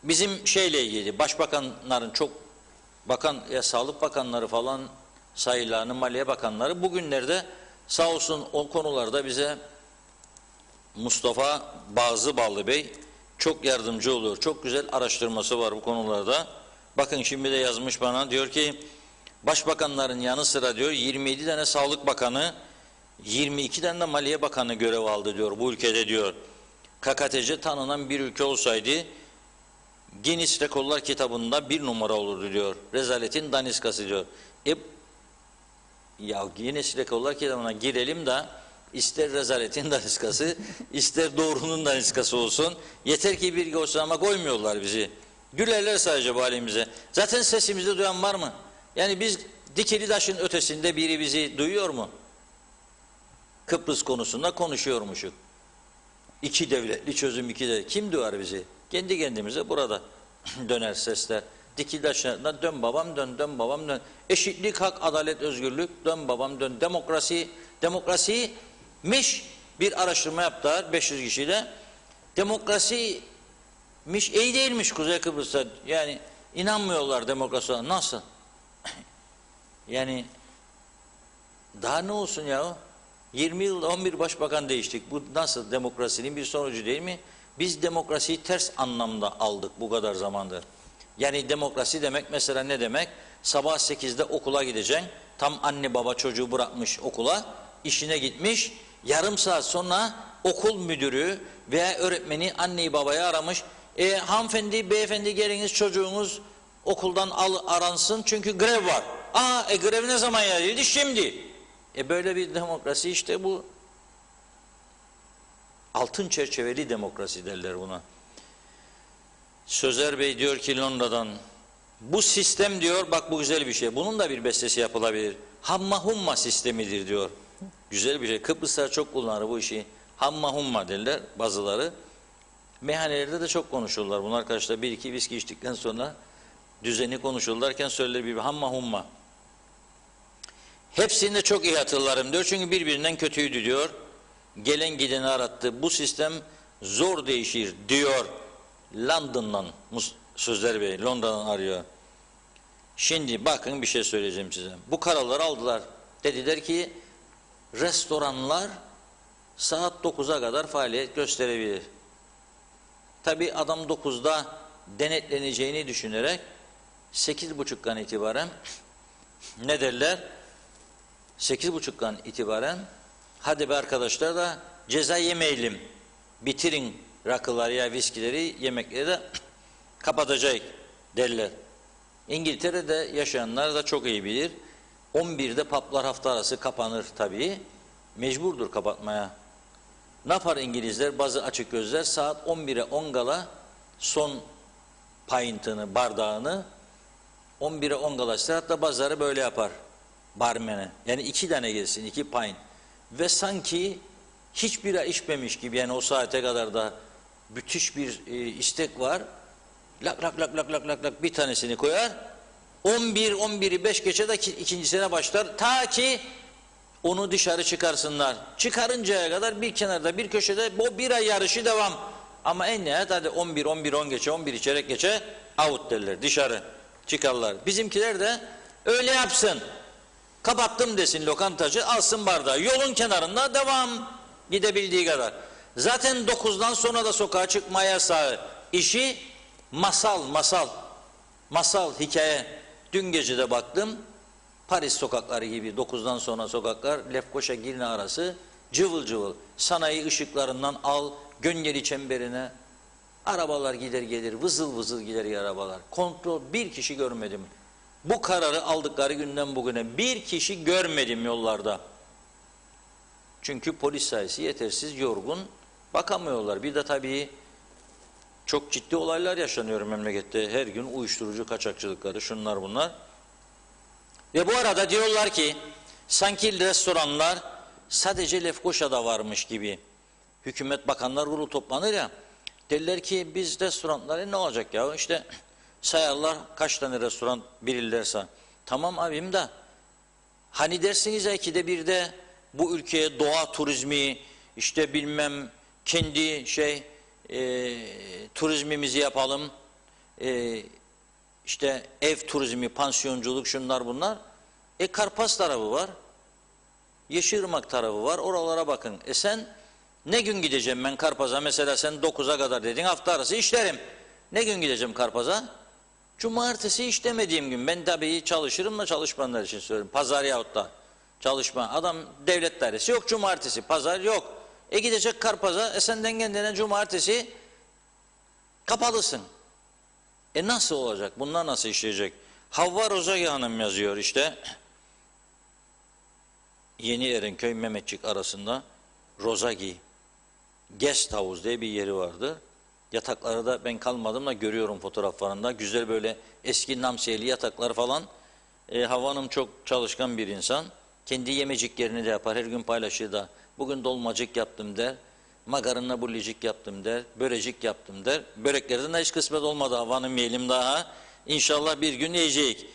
Bizim şeyle ilgili, başbakanların çok sağlık bakanları falan sayılarını, maliye bakanları bugünlerde sağ olsun o konularda bize Mustafa Bazıballı Bey çok yardımcı oluyor. Çok güzel araştırması var bu konularda. Bakın şimdi de yazmış bana, diyor ki başbakanların yanı sıra diyor 27 tane sağlık bakanı, 22 tane de maliye bakanı görev aldı diyor bu ülkede diyor. KKTC tanınan bir ülke olsaydı Guinness Rekorlar kitabında 1 numara olurdu diyor. Rezaletin daniskası diyor. Ya Guinness Rekorlar kitabına girelim de ister rezaletin daniskası, ister doğrunun daniskası olsun. Yeter ki bilgi olsun ama koymuyorlar bizi. Gülerler sadece bu halimize. Zaten sesimizi duyan var mı? Yani biz dikili taşın ötesinde biri bizi duyuyor mu? Kıbrıs konusunda konuşuyormuşuk. 2 devletli çözüm, 2 devlet. Kim duyar bizi? Kendi kendimize burada döner sesler. Dikili taşına dön babam dön, dön babam dön. Eşitlik, hak, adalet, özgürlük, dön babam dön. Demokrasiymiş bir araştırma yaptılar 500 kişiyle. Demokrasiymiş iyi değilmiş Kuzey Kıbrıs'ta. Yani inanmıyorlar demokrasiye. Nasıl? Yani daha ne olsun ya? 20 yılda 11 başbakan değiştik. Bu nasıl demokrasinin bir sonucu değil mi? Biz demokrasiyi ters anlamda aldık bu kadar zamandır. Yani demokrasi demek mesela ne demek? Sabah 8'de okula gideceksin. Tam anne baba çocuğu bırakmış okula. İşine gitmiş. Yarım saat sonra okul müdürü veya öğretmeni anneyi babayı aramış. Hanımefendi, beyefendi geliniz çocuğunuz okuldan aransın çünkü grev var. Grev ne zaman geldi? Şimdi. Böyle bir demokrasi işte bu. Altın çerçeveli demokrasi derler buna. Sözer Bey diyor ki Londra'dan, bu sistem diyor, bak bu güzel bir şey, bunun da bir bestesi yapılabilir. Hamma humma sistemidir diyor. Güzel bir şey. Kıbrıslar çok kullanır bu işi. Hamma humma derler bazıları. Meyhanelerde de çok konuşurlar. Bunlar arkadaşlar 1-2 viski içtikten sonra düzeni konuşurlarken söyler bir hamma humma. Hepsini de çok iyi hatırlarım diyor. Çünkü birbirinden kötüydü diyor. gelen gideni arattı. Bu sistem zor değişir diyor. London'dan Sözler Bey, Londra'dan arıyor. Şimdi bakın bir şey söyleyeceğim size. Bu kararları aldılar. Dediler ki restoranlar saat 9'a kadar faaliyet gösterebilir. Tabi adam 9'da denetleneceğini düşünerek 8.30'dan itibaren ne derler? 8.30'dan itibaren hadi be arkadaşlar da ceza yemeyelim. Bitirin rakıları ya viskileri, yemekleri de kapatacak derler. İngiltere'de yaşayanlar da çok iyi bilir. 11'de publar hafta arası kapanır tabii. Mecburdur kapatmaya. Ne yapar İngilizler? Bazı açık gözler saat 11'e 10 gala son pintini, bardağını 11'e 10 gala ister. Hatta bazıları böyle yapar. Barmene. Yani 2 tane gelsin, 2 pint. Ve sanki hiç bira içmemiş gibi, yani o saate kadar da müthiş bir istek var. Lak lak lak lak lak lak lak bir tanesini koyar. 11'i 5 geçe de ikincisine başlar. Ta ki onu dışarı çıkarsınlar. Çıkarıncaya kadar bir kenarda, bir köşede bu bira yarışı devam. Ama en nihayet hadi 11 geçe, 11 içerek geçe out derler. Dışarı çıkarlar. Bizimkiler de öyle yapsın. Kapattım desin lokantacı, alsın bardağı. Yolun kenarında devam, gidebildiği kadar. Zaten 9'dan sonra da sokağa çıkma yasağı. İşi masal, hikaye. Dün gece de baktım, Paris sokakları gibi 9'dan sonra sokaklar, Lefkoşa Girne arası cıvıl cıvıl. Sanayi ışıklarından al, Gönyeli çemberine. Arabalar gider gelir, vızıl vızıl gider arabalar. Kontrol, bir kişi görmedim. Bu kararı aldıkları günden bugüne bir kişi görmedim yollarda. Çünkü polis sayısı yetersiz, yorgun, bakamıyorlar. Bir de tabii çok ciddi olaylar yaşanıyor memlekette. Her gün uyuşturucu kaçakçılıkları, şunlar bunlar. Ve bu arada diyorlar ki sanki restoranlar sadece Lefkoşa'da varmış gibi. Hükümet bakanlar kurulu toplanır ya. Derler ki biz restoranlara ne olacak ya? İşte sayarlar kaç tane restoran bilirlerse. Tamam abim de hani dersiniz ya 2'de 1'de bu ülkeye doğa turizmi, işte bilmem kendi turizmimizi yapalım, işte ev turizmi, pansiyonculuk, şunlar bunlar. Karpas tarafı var, Yeşilırmak tarafı var, oralara bakın. Sen ne gün gideceğim ben Karpaz'a? Mesela sen 9'a kadar dedin, hafta arası işlerim. Ne gün gideceğim Karpaz'a? Cumartesi işlemediğim gün. Ben tabii çalışırım da çalışmayanlar için söylüyorum. Pazar yahut da çalışma. Adam devlet dairesi yok, cumartesi, pazar yok. Gidecek Karpaz'a, senden kendine cumartesi kapalısın. Nasıl olacak? Bunlar nasıl işleyecek? Havva Rozagi Hanım yazıyor işte. Yeni Erenköy Mehmetçik arasında Rozagi Guest House diye bir yeri vardı. Yatakları da ben kalmadım da görüyorum fotoğraflarında. Güzel böyle eski namsiyeli yataklar falan. Havva Hanım çok çalışkan bir insan. Kendi yemeciklerini de yapar. Her gün paylaşır da. Bugün dolmacık yaptım der. Makarna bullicik yaptım der. Börecik yaptım der. Böreklerden de hiç kısmet olmadı. Havva Hanım yiyelim daha. İnşallah bir gün yiyecek.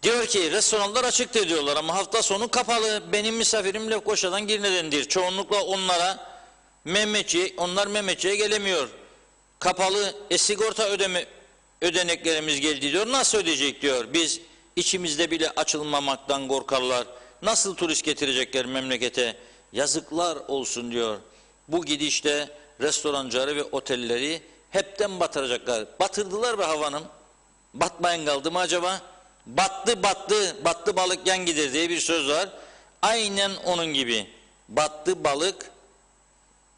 Diyor ki restoranlar açıktır diyorlar ama hafta sonu kapalı. Benim misafirim Lefkoşa'dan Girne'dendir. Çoğunlukla onlar Mehmetçi'ye gelemiyor. Kapalı. Sigorta ödeneklerimiz geldi diyor. Nasıl ödeyecek diyor. Biz içimizde bile açılmamaktan korkarlar. Nasıl turist getirecekler memlekete? Yazıklar olsun diyor. Bu gidişte restorancıları ve otelleri hepten batıracaklar. Batırdılar be Havva Hanım. Batmayan kaldı mı acaba? Battı balık yan gider diye bir söz var. Aynen onun gibi. Battı balık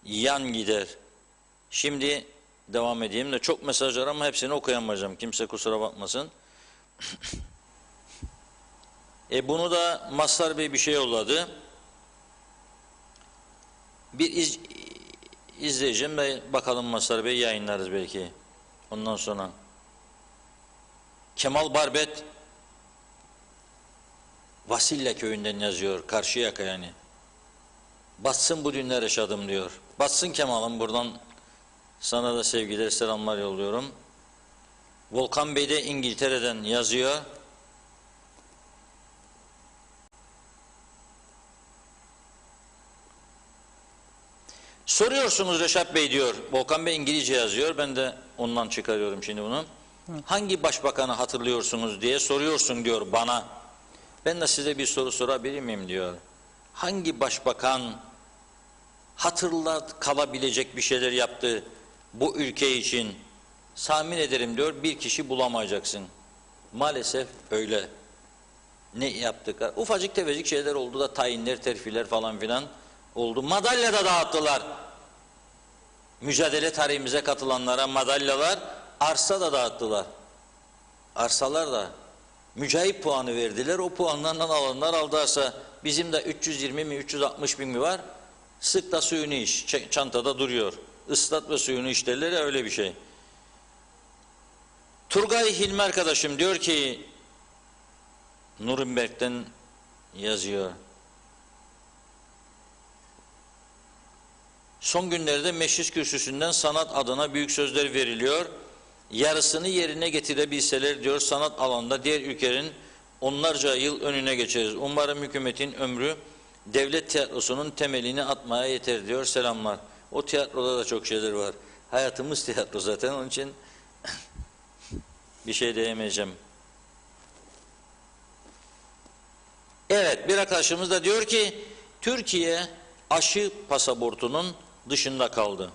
yan gider. Şimdi devam edeyim de çok mesaj var ama hepsini okuyamayacağım. Kimse kusura bakmasın. Bunu da Mazhar Bey bir şey yolladı. Bir izleyeceğim de bakalım Mazhar Bey, yayınlarız belki. Ondan sonra. Kemal Barbet Vasille köyünden yazıyor. Karşıyaka yani. Batsın bu günler yaşadım diyor. Batsın Kemal'ım, buradan sana da sevgiler, selamlar yolluyorum. Volkan Bey de İngiltere'den yazıyor. Soruyorsunuz Reşat Bey diyor. Volkan Bey İngilizce yazıyor. Ben de ondan çıkarıyorum şimdi bunu. Hangi başbakanı hatırlıyorsunuz diye soruyorsun diyor bana. Ben de size bir soru sorabilir miyim diyor. Hangi başbakan hatırla kalabilecek bir şeyler yaptı bu ülke için? Tahmin ederim diyor, bir kişi bulamayacaksın. Maalesef öyle. Ne yaptık? Ufacık tefecik şeyler oldu da tayinler, terfiler falan filan oldu. Madalya da dağıttılar. Mücadele tarihimize katılanlara madalyalar, arsa da dağıttılar. Arsalar da mücahit puanı verdiler. O puanlardan alanlar aldı arsa. Bizim de 320 mi 360 bin mi var? Sık da suyunu iç. Çantada duruyor. Islat ve suyunu iç derler ya, öyle bir şey. Turgay Hilmi arkadaşım diyor ki, Nürnberg'den yazıyor. Son günlerde meclis kürsüsünden sanat adına büyük sözler veriliyor. Yarısını yerine getirebilseler diyor, sanat alanında diğer ülkelerin onlarca yıl önüne geçeriz. Umarım hükümetin ömrü devlet tiyatrosunun temelini atmaya yeter diyor. Selamlar. O tiyatroda da çok şeyler var. Hayatımız tiyatro zaten, onun için bir şey diyemeyeceğim. Evet, bir arkadaşımız da diyor ki Türkiye aşı pasaportunun dışında kaldı.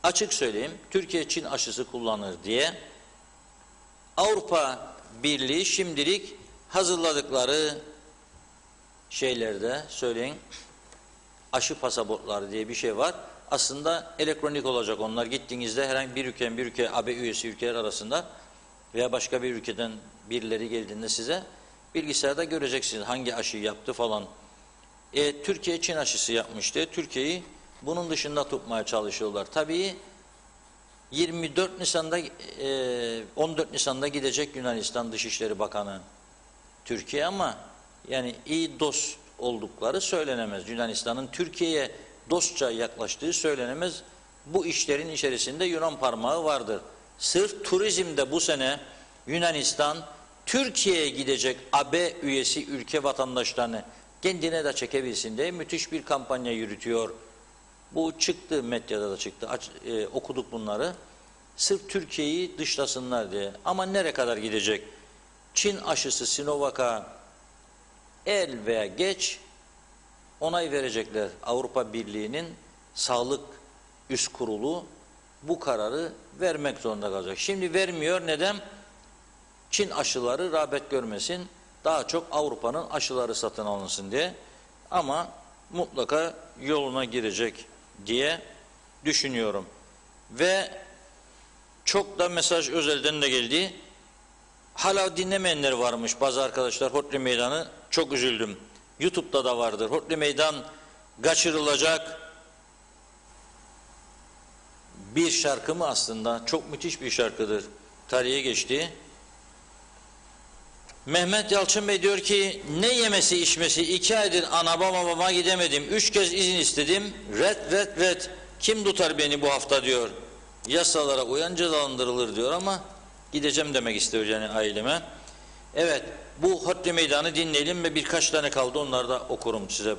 Açık söyleyeyim, Türkiye Çin aşısı kullanır diye Avrupa Birliği şimdilik hazırladıkları şeylerde söyleyin, aşı pasaportları diye bir şey var. Aslında elektronik olacak onlar. Gittiğinizde herhangi bir ülke AB üyesi ülkeler arasında veya başka bir ülkeden birileri geldiğinde size bilgisayarda göreceksiniz hangi aşıyı yaptı falan. Türkiye Çin aşısı yapmıştı. Türkiye'yi bunun dışında tutmaya çalışıyorlar. Tabii 14 Nisan'da gidecek Yunanistan Dışişleri Bakanı Türkiye, ama yani iyi dost oldukları söylenemez. Yunanistan'ın Türkiye'ye dostça yaklaştığı söylenemez. Bu işlerin içerisinde Yunan parmağı vardır. Sırf turizmde bu sene Yunanistan Türkiye'ye gidecek AB üyesi ülke vatandaşlarını kendine de çekebilsin diye müthiş bir kampanya yürütüyor. Bu çıktı, medyada da çıktı. Okuduk bunları. Sırf Türkiye'yi dışlasınlar diye. Ama nereye kadar gidecek? Çin aşısı Sinovac'a er veya geç onay verecekler. Avrupa Birliği'nin Sağlık Üst Kurulu bu kararı vermek zorunda kalacak. Şimdi vermiyor. Neden? Çin aşıları rağbet görmesin. Daha çok Avrupa'nın aşıları satın alınsın diye. Ama mutlaka yoluna girecek diye düşünüyorum. Ve çok da mesaj özelden de geldi. Hala dinlemeyenler varmış bazı arkadaşlar. Hodri Meydanı çok üzüldüm. YouTube'da da vardır. Hodri Meydan kaçırılacak bir şarkı mı aslında? Çok müthiş bir şarkıdır. Tarihe geçti. Mehmet Yalçın Bey diyor ki ne yemesi içmesi, 2 aydır ana babama gidemedim, 3 kez izin istedim, red. Kim tutar beni bu hafta diyor. Yasalara uyan cezalandırılır diyor, ama gideceğim demek istiyor yani aileme. Evet, bu Hodri Meydanı dinleyelim ve birkaç tane kaldı, onları da okurum size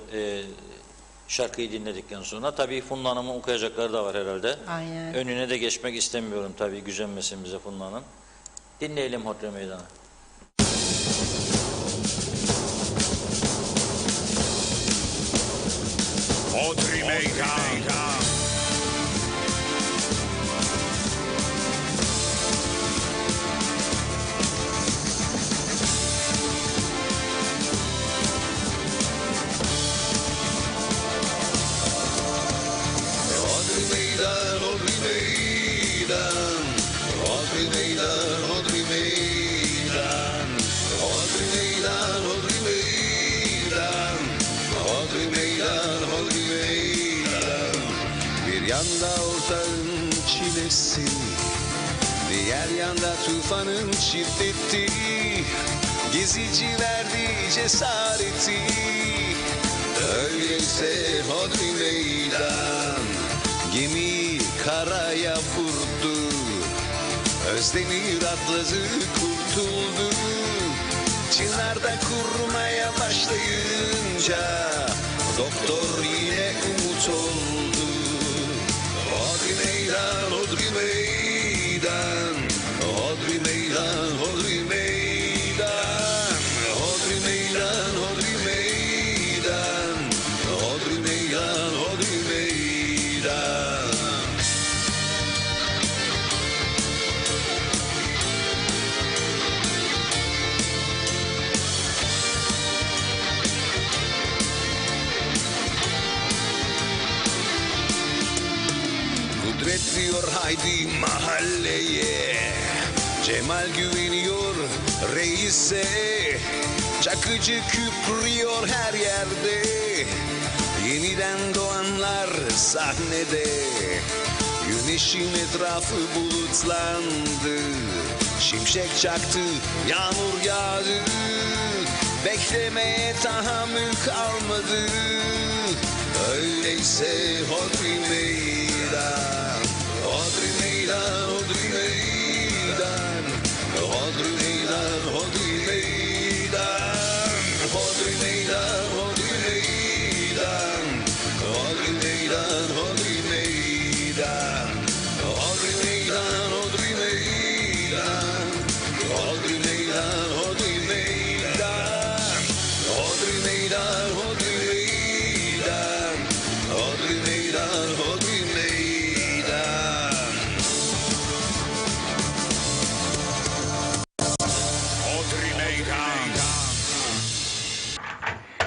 şarkıyı dinledikten sonra. Tabii Funda Hanım'ın okuyacakları da var herhalde. Aynen. Önüne de geçmek istemiyorum tabii, gücenmesin bize Funda Hanım. Dinleyelim Hodri Meydanı. Hodri Meydan. Yanda ortağın çilesi, diğer yanda tufanın şiddeti, gezici verdi cesareti. Öyleyse Hodri Meydan, gemi karaya vurdu, Özdemir atladı kurtuldu. Çınarda kurmaya başlayınca doktor yine umut oldu. haydi mahalleye. Cemal güveniyor reise, Çakıcı kükrüyor her yerde. Yeniden doğanlar sahnede, güneşin etrafı bulutlandı. Şimşek çaktı, yağmur yağdı, beklemeye tahammül kalmadı. Öyleyse hodri meydan, hodri meydan, hodri meydan, hodri meydan, hodri meydan, hodri meydan, hodri meydan, hodri meydan, hodri meydan, hodri meydan, hodri meydan, hodri meydan, hodri meydan, hodri meydan, hodri meydan, hodri meydan, hodri meydan. Hodri meydan.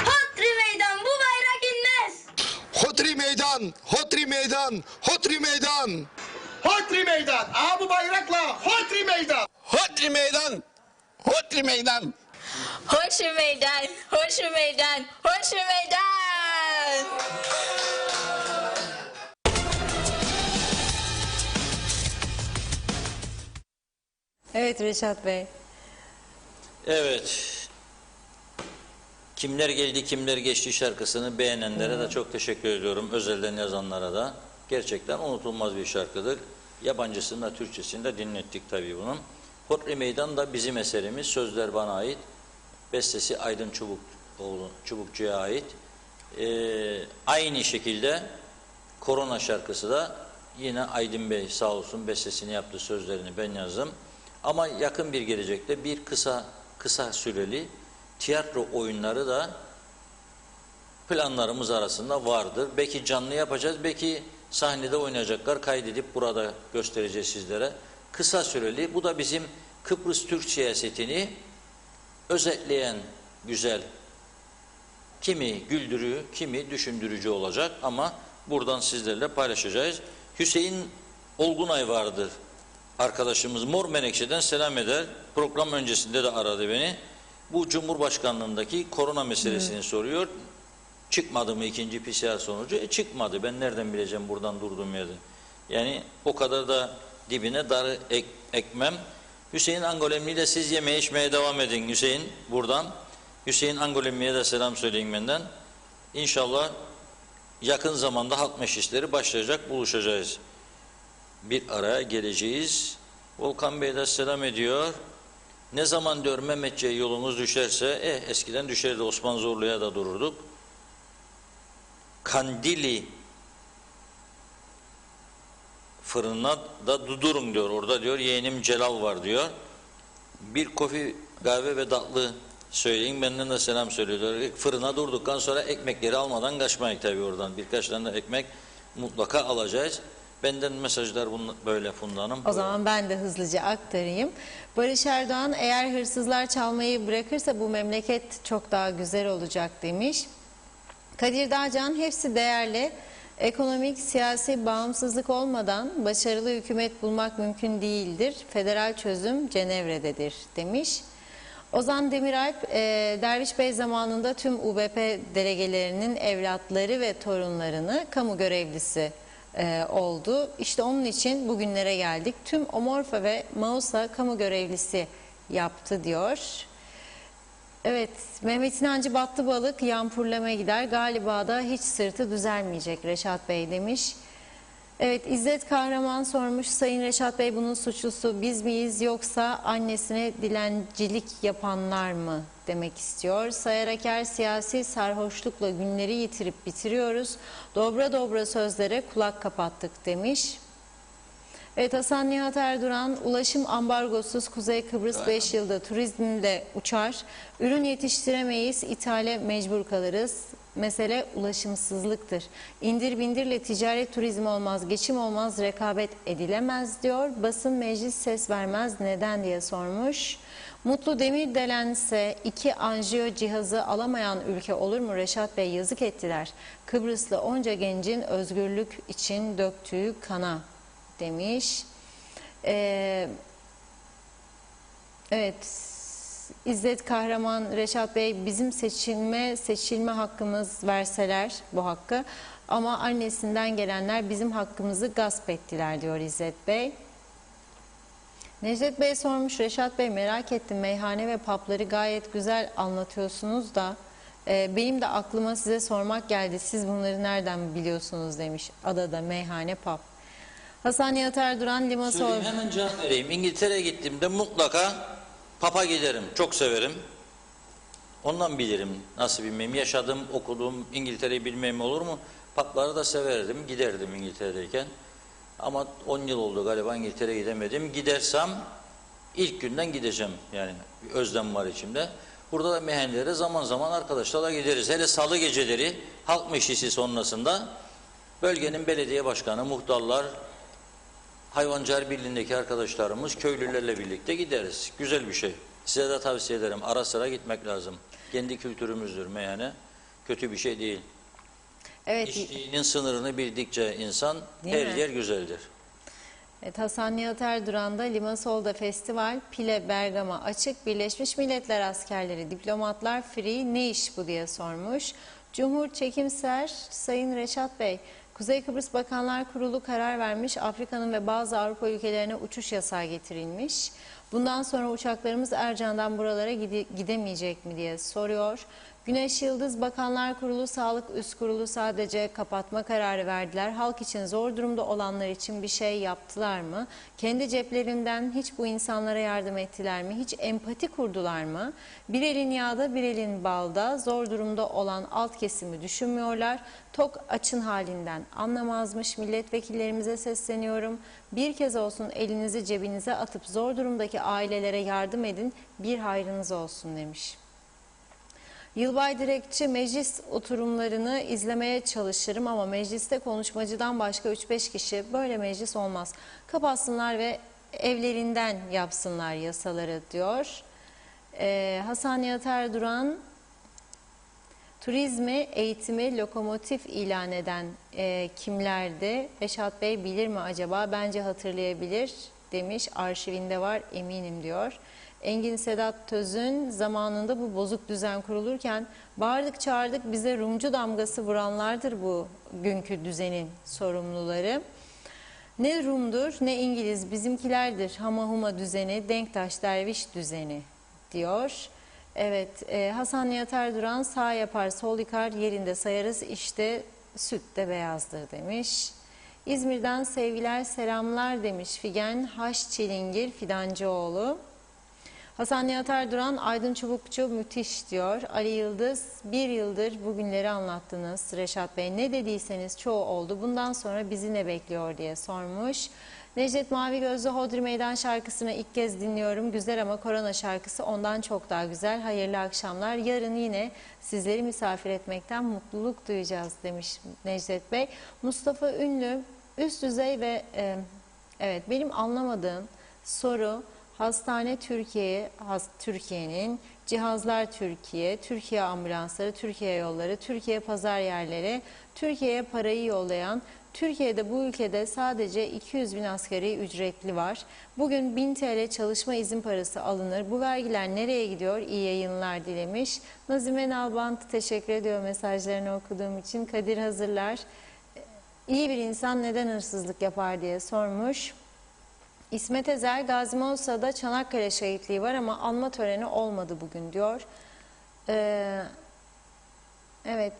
Hodri meydan bu bayrak inmez. Hodri meydan, hodri meydan, hodri meydan. Hodri meydan. Aa bu bayrakla hodri meydan. Hodri meydan, hodri meydan. Hodri meydan, hodri meydan, hodri meydan. Evet Reşat Bey. Evet. Kimler geldi kimler geçti şarkısını beğenenlere de çok teşekkür ediyorum. Özelden yazanlara da. Gerçekten unutulmaz bir şarkıdır. Yabancısını da Türkçesini de dinlettik tabii bunun. Hodri Meydan da bizim eserimiz. Sözler bana ait. Bestesi Aydın Çubukçu'ya ait. Aynı şekilde Korona şarkısı da yine Aydın Bey sağ olsun bestesini yaptı, sözlerini ben yazdım. Ama yakın bir gelecekte bir kısa süreli tiyatro oyunları da planlarımız arasında vardır. Belki canlı yapacağız, belki sahnede oynayacaklar, kaydedip burada göstereceğiz sizlere. Kısa süreli, bu da bizim Kıbrıs Türk siyasetini özetleyen güzel, kimi güldürücü, kimi düşündürücü olacak ama buradan sizlerle paylaşacağız. Hüseyin Olgunay vardır. Arkadaşımız Mor Menekşe'den selam eder. Program öncesinde de aradı beni. Bu Cumhurbaşkanlığındaki korona meselesini soruyor. Çıkmadı mı ikinci PCR sonucu? Çıkmadı. Ben nereden bileceğim buradan durduğum yerde? Yani o kadar da dibine darı ekmem. Hüseyin Angolemli'yle siz yemeye içmeye devam edin Hüseyin buradan. Hüseyin Angolemli'ye de selam söyleyin benden. İnşallah yakın zamanda halk meclisleri başlayacak, buluşacağız. Bir araya geleceğiz. Volkan Bey de selam ediyor. Ne zaman diyor Mehmetçe yolunuz düşerse, eskiden düşerdi, Osman Zorlu'ya da dururduk. Kandili fırına da durun diyor. Orada diyor yeğenim Celal var diyor. Bir kofi, kahve ve tatlı söyleyin. Benden de selam söylüyor. Fırına durduktan sonra ekmekleri almadan kaçmayın tabii oradan. Birkaç tane de ekmek mutlaka alacağız. Benden mesajlar böyle Funda Hanım. O zaman ben de hızlıca aktarayım. Barış Erdoğan eğer hırsızlar çalmayı bırakırsa bu memleket çok daha güzel olacak demiş. Kadir Dağcan hepsi değerli. Ekonomik, siyasi bağımsızlık olmadan başarılı hükümet bulmak mümkün değildir. Federal çözüm Cenevre'dedir demiş. Ozan Demiralp, Derviş Bey zamanında tüm UBP delegelerinin evlatları ve torunlarını kamu görevlisi oldu. İşte onun için bugünlere geldik. Tüm Omorfa ve Mausa kamu görevlisi yaptı diyor. Evet, Mehmet İnancı battı balık yampurlama gider. Galiba da hiç sırtı düzelmeyecek Reşat Bey demiş. Evet, İzzet Kahraman sormuş. Sayın Reşat Bey bunun suçlusu biz miyiz yoksa annesine dilencilik yapanlar mı demek istiyor. Sayar Aker siyasi sarhoşlukla günleri yitirip bitiriyoruz. Dobra dobra sözlere kulak kapattık demiş. Evet, Hasan Nihat Erduran, ulaşım ambargosuz Kuzey Kıbrıs 5 yılda turizmde uçar. Ürün yetiştiremeyiz, ithale mecbur kalırız. Mesele ulaşımsızlıktır. İndir bindirle ticaret turizm olmaz, geçim olmaz, rekabet edilemez diyor. Basın meclis ses vermez, neden diye sormuş. Mutlu Demirdelense 2 anjiyo cihazı alamayan ülke olur mu Reşat Bey, yazık ettiler. Kıbrıslı onca gencin özgürlük için döktüğü kana demiş. Evet, İzzet Kahraman, Reşat Bey, bizim seçilme hakkımız verseler bu hakkı, ama annesinden gelenler bizim hakkımızı gasp ettiler diyor İzzet Bey. Necdet Bey sormuş, Reşat Bey merak ettim, meyhane ve pubları gayet güzel anlatıyorsunuz da benim de aklıma size sormak geldi, siz bunları nereden biliyorsunuz demiş. Adada meyhane, pub. Hasan Nihat Erduran, Limasol. Söyleyeyim, hemen cevap vereyim. İngiltere'ye gittiğimde mutlaka pub'a giderim. Çok severim. Ondan bilirim. Nasıl bilmem. Yaşadım, okudum. İngiltere'yi bilmem olur mu? Pub'ları da severdim. Giderdim İngiltere'deyken. Ama 10 yıl oldu galiba İngiltere'ye gidemedim. Gidersem ilk günden gideceğim. Yani bir özlem var içimde. Burada da meyhanelere zaman zaman arkadaşlarla gideriz. Hele salı geceleri halk meclisi sonrasında bölgenin belediye başkanı, muhtarlar, Hayvancılar Birliği'ndeki arkadaşlarımız, köylülerle birlikte gideriz. Güzel bir şey. Size de tavsiye ederim. Ara sıra gitmek lazım. Kendi kültürümüzdür meyhane. Kötü bir şey değil. Evet. İçtiğinin sınırını bildikçe insan Değil her mi? yer güzeldir. Evet, Hasan Nihat Erduran'da Limasol'da festival, Pile, Bergama açık, Birleşmiş Milletler askerleri, diplomatlar free, ne iş bu diye sormuş. Cumhur Çekimser, Sayın Reşat Bey, Kuzey Kıbrıs Bakanlar Kurulu karar vermiş, Afrika'nın ve bazı Avrupa ülkelerine uçuş yasağı getirilmiş. Bundan sonra uçaklarımız Ercan'dan buralara gidemeyecek mi diye soruyor. Güneş Yıldız, Bakanlar Kurulu, Sağlık Üst Kurulu sadece kapatma kararı verdiler. Halk için, zor durumda olanlar için bir şey yaptılar mı? Kendi ceplerinden hiç bu insanlara yardım ettiler mi? Hiç empati kurdular mı? Bir elin yağda, bir elin balda, zor durumda olan alt kesimi düşünmüyorlar. Tok açın halinden anlamazmış. Milletvekillerimize sesleniyorum. Bir kez olsun elinizi cebinize atıp zor durumdaki ailelere yardım edin. Bir hayrınız olsun demiş. Yılbay Direkçi, meclis oturumlarını izlemeye çalışırım ama mecliste konuşmacıdan başka 3-5 kişi, böyle meclis olmaz. Kapatsınlar ve evlerinden yapsınlar yasaları diyor. Hasan Nihat Erduran, turizmi, eğitimi lokomotif ilan eden kimlerdi? Reşat Bey bilir mi acaba? Bence hatırlayabilir demiş. Arşivinde var eminim diyor. Engin Sedat Töz'ün zamanında bu bozuk düzen kurulurken bağırdık çağırdık, bize Rumcu damgası vuranlardır bu günkü düzenin sorumluları. Ne Rum'dur ne İngiliz, bizimkilerdir hama huma düzeni, Denktaş derviş düzeni diyor. Evet, Hasan Nihat Erduran, sağ yapar sol yıkar yerinde sayarız, işte süt de beyazdır demiş. İzmir'den sevgiler selamlar demiş Figen Haş Çilingir Fidancıoğlu. Hasan Nihat Erduran, Aydın Çubukçu müthiş diyor. Ali Yıldız, bir yıldır bugünleri anlattınız Reşat Bey. Ne dediyseniz çoğu oldu. Bundan sonra bizi ne bekliyor diye sormuş. Necdet Mavi Gözlü, Hodri Meydan şarkısını ilk kez dinliyorum. Güzel ama korona şarkısı ondan çok daha güzel. Hayırlı akşamlar. Yarın yine sizleri misafir etmekten mutluluk duyacağız demiş Necdet Bey. Mustafa Ünlü, üst düzey ve evet, benim anlamadığım soru, Hastane Türkiye'nin, Cihazlar Türkiye, Türkiye ambulansları, Türkiye yolları, Türkiye pazar yerleri, Türkiye'ye parayı yollayan, Türkiye'de bu ülkede sadece 200 bin asgari ücretli var. Bugün 1000 TL çalışma izin parası alınır. Bu vergiler nereye gidiyor? İyi yayınlar dilemiş. Nazime Nalbant teşekkür ediyor mesajlarını okuduğum için. Kadir Hazırlar, iyi bir insan neden hırsızlık yapar diye sormuş. İsmet Ezer, Gazi Mosa'da Çanakkale şehitliği var ama anma töreni olmadı bugün diyor. Evet,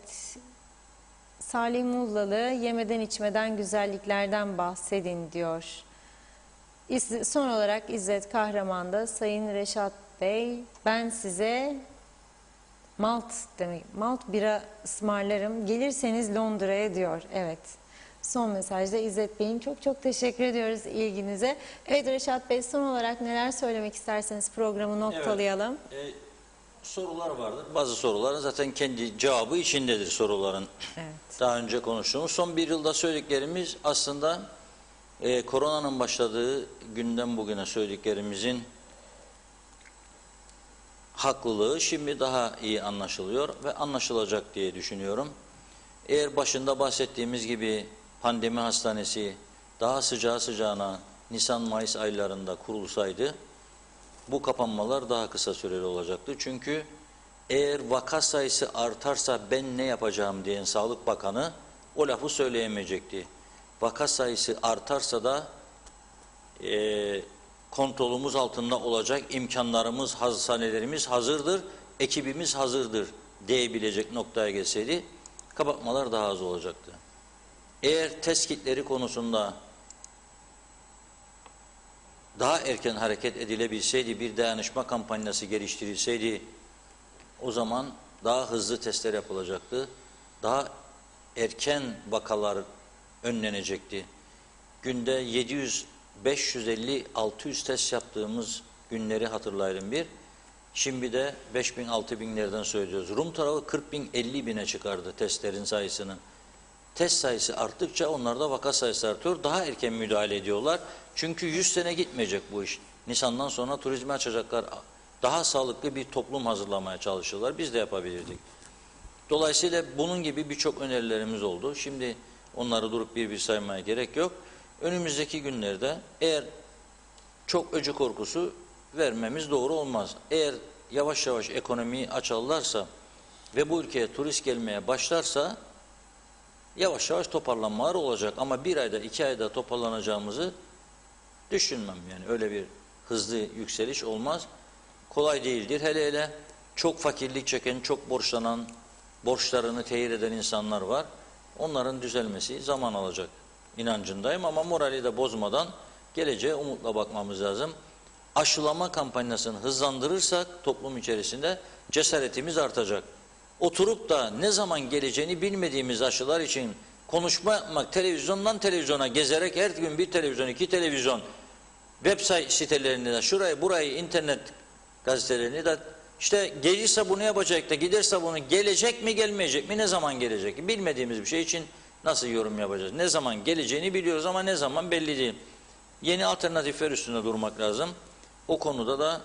Salih Muğlalı, yemeden içmeden güzelliklerden bahsedin diyor. Son olarak İzzet Kahraman'da, Sayın Reşat Bey, ben size malt bira ısmarlarım, gelirseniz Londra'ya diyor. Evet. Son mesajda İzzet Bey'in çok teşekkür ediyoruz ilginize. Evet Reşat Bey, son olarak neler söylemek isterseniz programı noktalayalım. Evet, sorular vardır. Bazı soruların zaten kendi cevabı içindedir soruların. Evet. Daha önce konuştuğumuz son bir yılda söylediklerimiz aslında koronanın başladığı günden bugüne söylediklerimizin haklılığı şimdi daha iyi anlaşılıyor ve anlaşılacak diye düşünüyorum. Eğer başında bahsettiğimiz gibi pandemi hastanesi daha sıcağı sıcağına Nisan-Mayıs aylarında kurulsaydı bu kapanmalar daha kısa süreli olacaktı. Çünkü eğer vaka sayısı artarsa ben ne yapacağım diyen Sağlık Bakanı o lafı söyleyemeyecekti. Vaka sayısı artarsa da kontrolümüz altında olacak, imkanlarımız, hastanelerimiz hazırdır, ekibimiz hazırdır diyebilecek noktaya gelseydi kapatmalar daha az olacaktı. Eğer test kitleri konusunda daha erken hareket edilebilseydi, bir dayanışma kampanyası geliştirilseydi o zaman daha hızlı testler yapılacaktı. Daha erken vakalar önlenecekti. Günde 700, 550, 600 test yaptığımız günleri hatırlayalım bir. Şimdi de 5.000, 6.000'lerden söylüyoruz. Rum tarafı 40.000, 50.000'e çıkardı testlerin sayısını. Test sayısı arttıkça onlarda vaka sayısı artıyor. Daha erken müdahale ediyorlar. Çünkü 100 sene gitmeyecek bu iş. Nisan'dan sonra turizmi açacaklar. Daha sağlıklı bir toplum hazırlamaya çalışıyorlar. Biz de yapabilirdik. Dolayısıyla bunun gibi birçok önerilerimiz oldu. Şimdi onları durup bir bir saymaya gerek yok. Önümüzdeki günlerde eğer çok öcü korkusu vermemiz doğru olmaz. Eğer yavaş yavaş ekonomiyi açarlarsa ve bu ülkeye turist gelmeye başlarsa yavaş yavaş toparlanmalar olacak. Ama bir ayda, 2 ayda toparlanacağımızı düşünmem. Yani öyle bir hızlı yükseliş olmaz. Kolay değildir. Hele hele çok fakirlik çeken, çok borçlanan, borçlarını tehir eden insanlar var. Onların düzelmesi zaman alacak inancındayım ama morali de bozmadan geleceğe umutla bakmamız lazım. Aşılama kampanyasını hızlandırırsak toplum içerisinde cesaretimiz artacak. Oturup da ne zaman geleceğini bilmediğimiz aşılar için konuşma yapmak, televizyondan televizyona gezerek her gün bir televizyon, 2 televizyon, web sitelerini de şurayı burayı, internet gazetelerini de işte gelirse bunu yapacak da giderse bunu gelecek mi gelmeyecek mi, ne zaman gelecek? Bilmediğimiz bir şey için nasıl yorum yapacağız? Ne zaman geleceğini biliyoruz ama ne zaman belli değil. Yeni alternatifler üstünde durmak lazım. O konuda da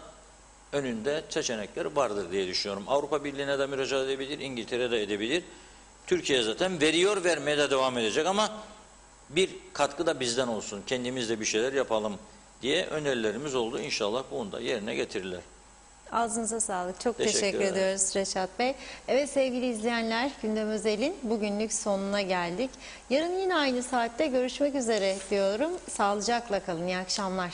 önünde seçenekler vardır diye düşünüyorum. Avrupa Birliği'ne de müracaat edebilir, İngiltere de edebilir. Türkiye zaten veriyor, vermeye de devam edecek ama bir katkı da bizden olsun. Kendimiz de bir şeyler yapalım diye önerilerimiz oldu. İnşallah bunu da yerine getirirler. Ağzınıza sağlık. Çok teşekkür ediyoruz Reşat Bey. Evet sevgili izleyenler, Gündem Özel'in bugünlük sonuna geldik. Yarın yine aynı saatte görüşmek üzere diyorum. Sağlıcakla kalın. İyi akşamlar.